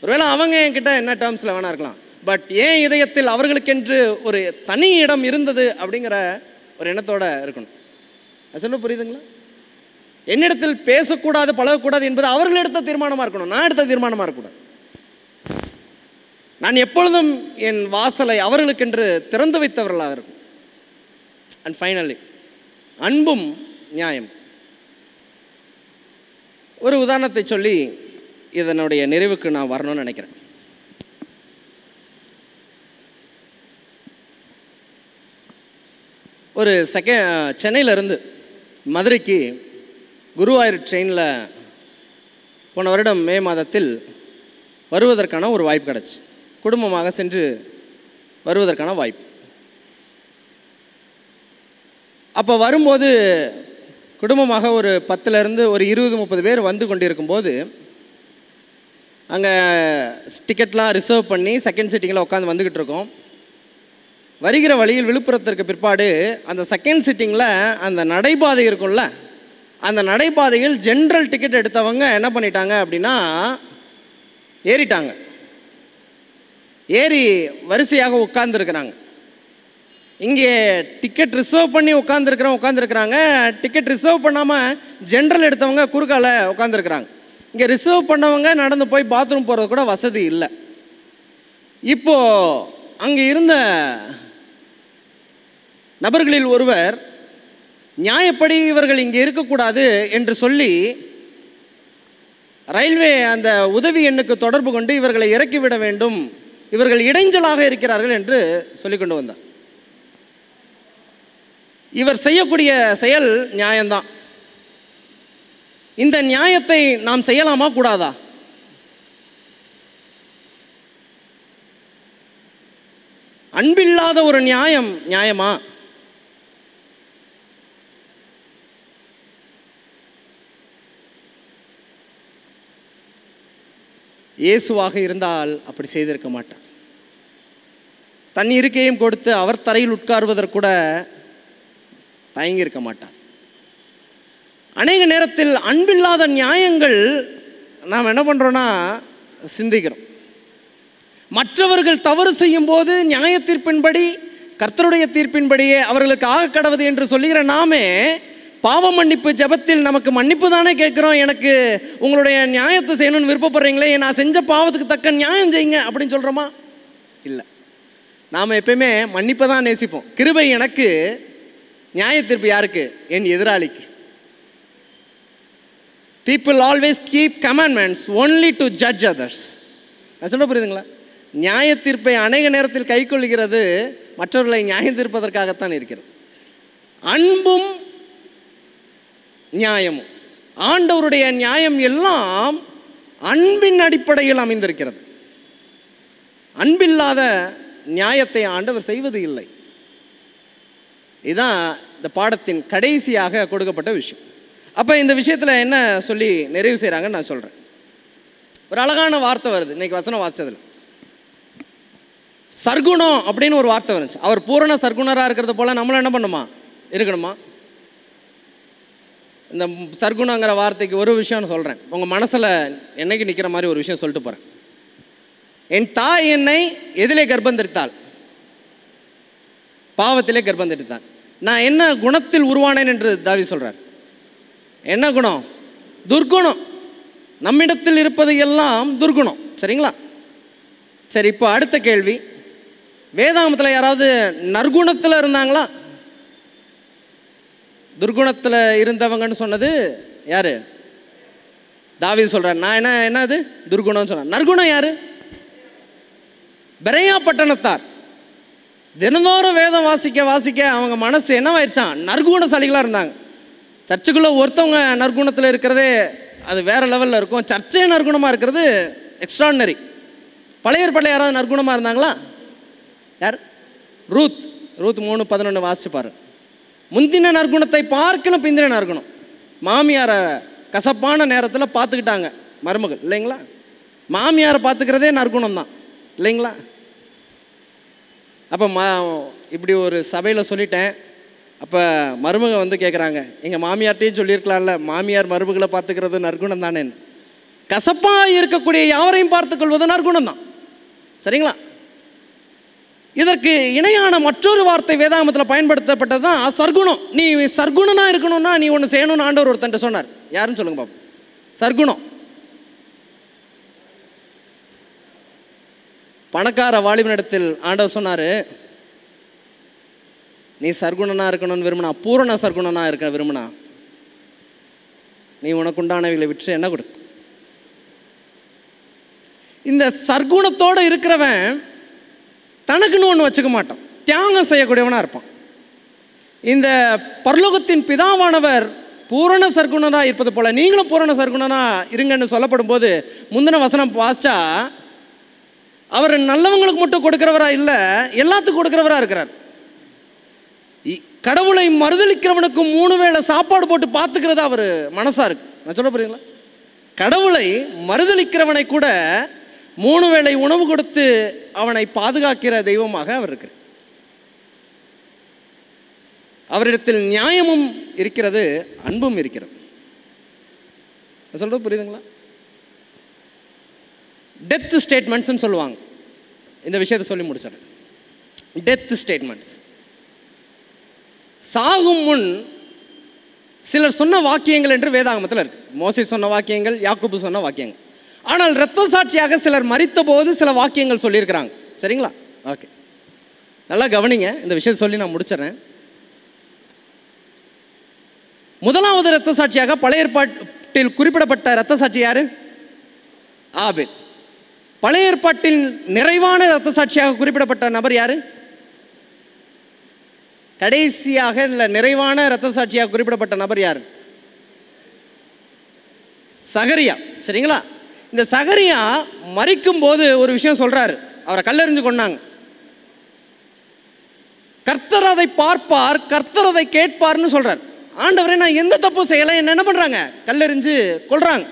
ஒருவேளை அவங்க என்கிட்ட என்ன டேர்ம்ஸில் வேணா இருக்கலாம், பட் ஏன் இதயத்தில் அவர்களுக்கென்று ஒரு தனி இடம் இருந்தது அப்படிங்கிற ஒரு எண்ணத்தோடு இருக்கணும். அது சொல்ல புரியுதுங்களா? என்னிடத்தில் பேசக்கூடாது பழகக்கூடாது என்பது அவர்கள் எடுத்த தீர்மானமாக இருக்கணும், நான் எடுத்த தீர்மானமாக இருக்கக்கூடாது. நான் எப்பொழுதும் என் வாசலை அவர்களுக்கென்று திறந்து வைத்தவர்களாக இருக்கும். அண்ட் ஃபைனலி, அன்பும் நியாயம். ஒரு உதாரணத்தை சொல்லி இதனுடைய நிறைவுக்கு நான் வரணும்னு நினைக்கிறேன். ஒரு சென்னையிலேருந்து மதுரைக்கு குருவாயூர் ட்ரெயினில் போன வருடம் மே மாதத்தில் வருவதற்கான ஒரு வாய்ப்பு கிடச்சி, குடும்பமாக சென்று வருவதற்கான வாய்ப்பு. அப்போ வரும்போது குடும்பமாக ஒரு 10லேருந்து ஒரு 20-30 பேர் வந்து கொண்டிருக்கும்போது அங்கே டிக்கெட்லாம் ரிசர்வ் பண்ணி செகண்ட் சிட்டிங்கில் உட்காந்து வந்துக்கிட்டு இருக்கோம். வருகிற வழியில் விழுப்புரத்திற்கு பிற்பாடு அந்த செகண்ட் சிட்டிங்கில் அந்த நடைபாதை இருக்கும்ல, அந்த நடைபாதையில் ஜென்ரல் டிக்கெட் எடுத்தவங்க என்ன பண்ணிட்டாங்க அப்படின்னா ஏறிட்டாங்க. ஏறி வரிசையாக உட்கார்ந்துருக்கிறாங்க. இங்கே டிக்கெட் ரிசர்வ் பண்ணி உட்காந்துருக்குறாங்க. டிக்கெட் ரிசர்வ் பண்ணாமல் ஜென்ரல் எடுத்தவங்க குறுக்கால உட்காந்துருக்குறாங்க. இங்கே ரிசர்வ் பண்ணவங்க நடந்து போய் பாத்ரூம் போகிறது கூட வசதி இல்லை. இப்போது அங்கே இருந்த நபர்களில் ஒருவர் நியாயப்படி இவர்கள் இங்கே இருக்கக்கூடாது என்று சொல்லி ரயில்வே அந்த உதவி எண்ணுக்கு தொடர்பு கொண்டு இவர்களை இறக்கிவிட வேண்டும், இவர்கள் இடைஞ்சலாக இருக்கிறார்கள் என்று சொல்லிக் கொண்டு வந்தார். இவர் செய்யக்கூடிய செயல் நியாயம்தான். இந்த நியாயத்தை நாம் செய்யலாமா கூடாதா? அன்பில்லாத ஒரு நியாயம் நியாயமா? இயேசுவாக இருந்தால் அப்படி செய்திருக்க மாட்டார். தன் இருக்கையும் கொடுத்து அவர் தரையில் உட்காருவதற்கூட தயங்கியிருக்க மாட்டார். அநேக நேரத்தில் அன்பில்லாத நியாயங்கள் நாம் என்ன பண்ணுறோன்னா சிந்திக்கிறோம். மற்றவர்கள் தவறு செய்யும் போது நியாய தீர்ப்பின்படி, கர்த்தருடைய தீர்ப்பின்படியே அவர்களுக்கு ஆக கடவுது என்று சொல்லுகிற நாமே பாவ மன்னிப்பு ஜெபத்தில் நமக்கு மன்னிப்பு தானே கேட்குறோம். எனக்கு உங்களுடைய நியாயத்தை செய்யணும்னு விருப்பப்படுறீங்களே, நான் செஞ்ச பாவத்துக்கு தக்க நியாயம் செய்யுங்க அப்படின்னு சொல்கிறோமா? இல்லை. நாம் எப்பயுமே மன்னிப்பை தான் நேசிப்போம். கிருபை எனக்கு நியாய தீர்ப்பு யாருக்கு? என் எதிராளிக்கு. People always keep commandments only to judge others. நான் சொல்ல புரியுதுங்களா? நியாய தீர்ப்பை அநேக நேரத்தில் கை கொள்கிறது மற்றவர்களை நியாயம் தீர்ப்பதற்காகத்தான் இருக்கிறது. அன்பும் நியாயமும், ஆண்டவருடைய நியாயம் எல்லாம் அன்பின் அடிப்படையில் அமைந்திருக்கிறது. அன்பில்லாத நியாயத்தை ஆண்டவர் செய்வது இல்லை. இதுதான் இந்த பாடத்தின் கடைசியாக கொடுக்கப்பட்ட விஷயம். அப்போ இந்த விஷயத்தில் என்ன சொல்லி நிறைவு செய்கிறாங்கன்னு நான் சொல்கிறேன். ஒரு அழகான வார்த்தை வருது இன்றைக்கி வசனம் வாசித்ததில். சர்க்குணம் அப்படின்னு ஒரு வார்த்தை வந்துச்சு. அவர் பூரண சர்க்குணராக இருக்கிறது போல் நம்மளும் என்ன பண்ணுமா இருக்கணுமா? இந்த சர்க்குணங்கிற வார்த்தைக்கு ஒரு விஷயம்னு சொல்கிறேன். உங்கள் மனசில் என்னைக்கு நிற்கிற மாதிரி ஒரு விஷயம் சொல்லிட்டு போகிறேன். என் தாய் என்னை எதிலே கர்ப்பம் தரித்தாள்? பாவத்திலே கர்ப்பம் தரித்தாள். நான் என்ன குணத்தில் உருவானேன் என்று தாவீது சொல்கிறார். என்ன குணம்? துர்குணம். நம்மிடத்தில் இருப்பது எல்லாம் துர்குணம். சரிங்களா? சரி, இப்போ அடுத்த கேள்வி, வேதாகமத்தில் யாராவது நற்குணத்தில் இருந்தாங்களா? துர்குணத்தில் இருந்தவங்கன்னு சொன்னது யார்? தாவீது சொல்கிறார். நான் என்னது துர்குணம்னு சொன்னார். நற்குணம் யார்? பெரேயா பட்டணத்தார். தினந்தோறும் வேதம் வாசிக்க அவங்க மனசு என்னவாயிருச்சான்? நற்குணசாலிகளாக இருந்தாங்க. சர்ச்சுக்குள்ளே ஒருத்தவங்க நற்குணத்தில் இருக்கிறதே அது வேறு லெவலில் இருக்கும். சர்ச்சை நற்குணமாக இருக்கிறது எக்ஸ்ட்ராடினரி. பழைய ஏற்பாட்டில் யாராவது நற்குணமாக இருந்தாங்களா? யார்? ரூத் 3:11 வாசிச்சு பாரு. முந்தின நற்குணத்தை பார்க்கணும் பிந்தின நற்குணம். மாமியாரை கசப்பான நேரத்தில் பார்த்துக்கிட்டாங்க மருமகள், இல்லைங்களா? மாமியாரை பார்த்துக்கிறதே நற்குணம் தான், இல்லைங்களா? அப்போ இப்படி ஒரு சபையில் சொல்லிட்டேன். அப்போ மருமக வந்து கேட்குறாங்க, எங்கள் மாமியார்ட்டையும் சொல்லியிருக்கலாம்ல, மாமியார் மருமகளை பார்த்துக்கிறது நற்குணம் தானே. கசப்பாக இருக்கக்கூடிய யாவரையும் பார்த்துக்கொள்வது நற்குணம் தான். சரிங்களா? இதற்கு இணையான மற்றொரு வார்த்தை வேதாகமத்தில் பயன்படுத்தப்பட்டது தான் சர்க்குணம். நீ சர்க்குணனாக இருக்கணும்னா நீ ஒன்று செய்யணும்னு ஆண்டவர் ஒருத்தன்ட்ட சொன்னார். யாருன்னு சொல்லுங்க பாப்போம். சர்க்குணம். பணக்கார வாலிபனிடத்தில் ஆண்டவர் சொன்னார், நீ சர்க்குணனாக இருக்கணும்னு விரும்பினா, பூரண சர்க்குணனாக இருக்க விரும்பினா, நீ உனக்கு உண்டானவைகளை விற்று என்ன கொடு. இந்த சர்க்குணத்தோடு இருக்கிறவன் தனக்குன்னு ஒன்று வச்சுக்க மாட்டான், தியாகம் செய்யக்கூடியவனாக இருப்பான். இந்த பரலோகத்தின் பிதாவானவர் பூரண சர்க்குணனாக இருப்பது போல நீங்களும் பூரண சர்க்குணனாக இருங்கன்னு சொல்லப்படும் போது முந்தின வசனம் வாசிச்சா, அவர் நல்லவங்களுக்கு மட்டும் கொடுக்கிறவரா இல்லை, எல்லாத்துக்கும் கொடுக்கிறவரா இருக்கிறார். கடவுளை மறுதலிக்கிறவனுக்கு 3 வேளை சாப்பாடு போட்டு பார்த்துக்கிறது அவர் மனசா இருக்கு. நான் சொல்ல புரியுங்களா? கடவுளை மறுதலிக்கிறவனை கூட 3 வேளை உணவு கொடுத்து அவனை பாதுகாக்கிற தெய்வமாக அவர் இருக்கிறார். அவரிடத்தில் நியாயமும் இருக்கிறது, அன்பும் இருக்கிறது. நான் சொல்றது புரியுதுங்களா? டெத் ஸ்டேட்மெண்ட்ஸ்ன்னு சொல்லுவாங்க. இந்த விஷயத்தை சொல்லி முடிச்சிடறேன். Death statements. சாகும் முன் சிலர் சொன்ன வாக்கியங்கள் என்று வேதாகமத்தில் இருக்கு. மோசே சொன்ன வாக்கியங்கள், யாக்கோபு சொன்ன வாக்கியங்கள். ஆனால் இரத்த சாட்சியாக சிலர் மரித்த போது சில வாக்கியங்கள் சொல்லியிருக்கிறாங்க. சரிங்களா? ஓகே, நல்லா கவனிங்க. இந்த விஷயத்தை சொல்லி நான் முடிச்சிடறேன். முதலாவது இரத்த சாட்சியாக பழைய ஏற்பாட்டில் குறிப்பிடப்பட்ட இரத்த சாட்சி யாரு? ஆபேல். பழைய ஏற்பாட்டில் நிறைவான இரத்த சாட்சியாக குறிப்பிடப்பட்ட நபர் யாரு? கடைசியாக இல்லை, நிறைவான இரத்த சாட்சியாக குறிப்பிடப்பட்ட நபர் யார்? சகரியா. சரிங்களா? இந்த சகரியா மரிக்கும் போது ஒரு விஷயம் சொல்றாரு. அவரை கல்லெறிஞ்சு கொண்டாங்க. கர்த்தர் அதை பார்ப்பார், கர்த்தர் அதை கேட்பார்னு சொல்றார். ஆண்டவரே, நான் எந்த தப்பும் செய்யலை, என்ன பண்றாங்க? கல்லெறிஞ்சு கொள்றாங்க.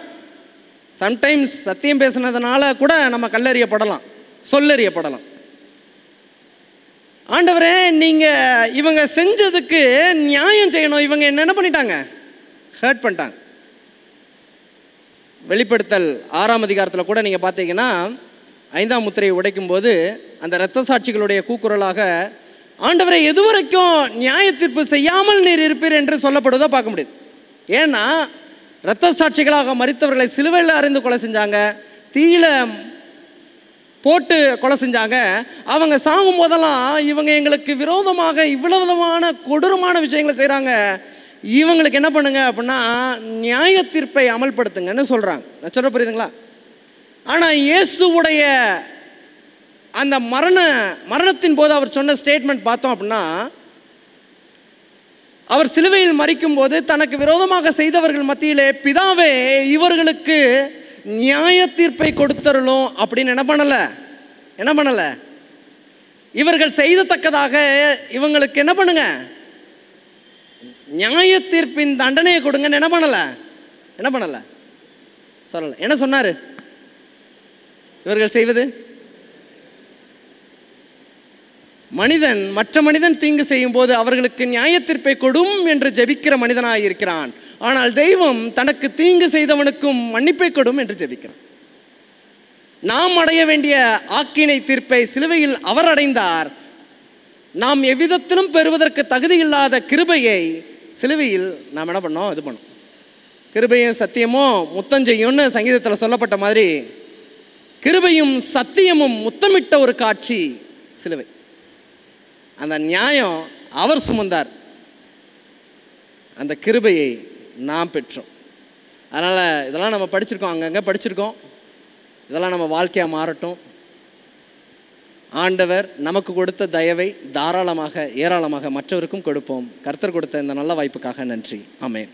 சம்டைம்ஸ் சத்தியம் பேசினதுனால கூட நம்ம கல்லெறியப்படலாம், சொல்லெறியப்படலாம். ஆண்டவரே, நீங்கள் இவங்க செஞ்சதுக்கு நியாயம் செய்யணும், இவங்க என்ன பண்ணிட்டாங்க? ஹர்ட் பண்ணிட்டாங்க. வெளிப்படுத்தல் 6ஆம் அதிகாரத்தில் கூட நீங்கள் பார்த்தீங்கன்னா 5ஆம் முத்திரையை உடைக்கும் போது அந்த இரத்த சாட்சிகளுடைய கூக்குரலாக, ஆண்டவரை எதுவரைக்கும் நியாய தீர்ப்பு செய்யாமல் நீர் இருப்பீர் என்று சொல்லப்படுவதை பார்க்க முடியுது. ஏன்னா இரத்த சாட்சிகளாக மரித்தவர்களை சிலுவையில் அறைந்து கொலை செஞ்சாங்க, தீயில போட்டு கொலை செஞ்சாங்க. அவங்க சாகும் போதெல்லாம் இவங்க எங்களுக்கு விரோதமாக இவ்வளவு விதமான கொடூரமான விஷயங்களை செய்கிறாங்க, இவங்களுக்கு என்ன பண்ணுங்க அப்படின்னா நியாய தீர்ப்பை அமல்படுத்துங்கன்னு சொல்கிறாங்க. நான் சொல்ல புரியுதுங்களா? ஆனால் இயேசுவுடைய அந்த மரணத்தின் போது அவர் சொன்ன ஸ்டேட்மெண்ட் பார்த்தோம் அப்படின்னா, அவர் சிலுவையில் மரிக்கும் போது தனக்கு விரோதமாக செய்தவர்கள் மத்தியிலே பிதாவே இவர்களுக்கு நியாய தீர்ப்பை கொடுத்தருளும் அப்படின்னு என்ன பண்ணலை, இவர்கள் செய்தத்தக்கதாக இவங்களுக்கு என்ன பண்ணுங்க, நியாய தீர்ப்பின் தண்டனையை கொடுங்கன்னு என்ன பண்ணலை சொல்லலை. என்ன சொன்னார்? இவர்கள் செய்வது மற்ற மனிதன் தீங்கு செய்யும் போது அவர்களுக்கு நியாய தீர்ப்பை கொடும் என்று ஜெபிக்கிற மனிதனாக இருக்கிறான். ஆனால் தெய்வம் தனக்கு தீங்கு செய்தவனுக்கும் மன்னிப்பை கொடும் என்று ஜெபிக்கிறான். நாம் அடைய வேண்டிய ஆக்கினை தீர்ப்பை சிலுவையில் அவர் அடைந்தார். நாம் எவ்விதத்திலும் பெறுவதற்கு தகுதியில்லாத கிருபையை சிலுவையில் நாம் என்ன பண்ணோம்? இது பண்ணோம். கிருபையும் சத்தியமும் முத்தம் செய்யும்னு சங்கீதத்தில் சொல்லப்பட்ட மாதிரி கிருபையும் சத்தியமும் முத்தமிட்ட ஒரு காட்சி சிலுவை. அந்த நியாயம் அவர் சுமந்தார், அந்த கிருபையை நாம் பெற்றோம். அதனால் இதெல்லாம் நம்ம படிச்சிருக்கோம், அங்கங்கே படிச்சிருக்கோம். இதெல்லாம் நம்ம வாழ்க்கையாக மாறட்டும். ஆண்டவர் நமக்கு கொடுத்த தயவை தாராளமாக ஏராளமாக மற்றவருக்கும் கொடுப்போம். கர்த்தர் கொடுத்த இந்த நல்ல வாய்ப்புக்காக நன்றி. ஆமென்.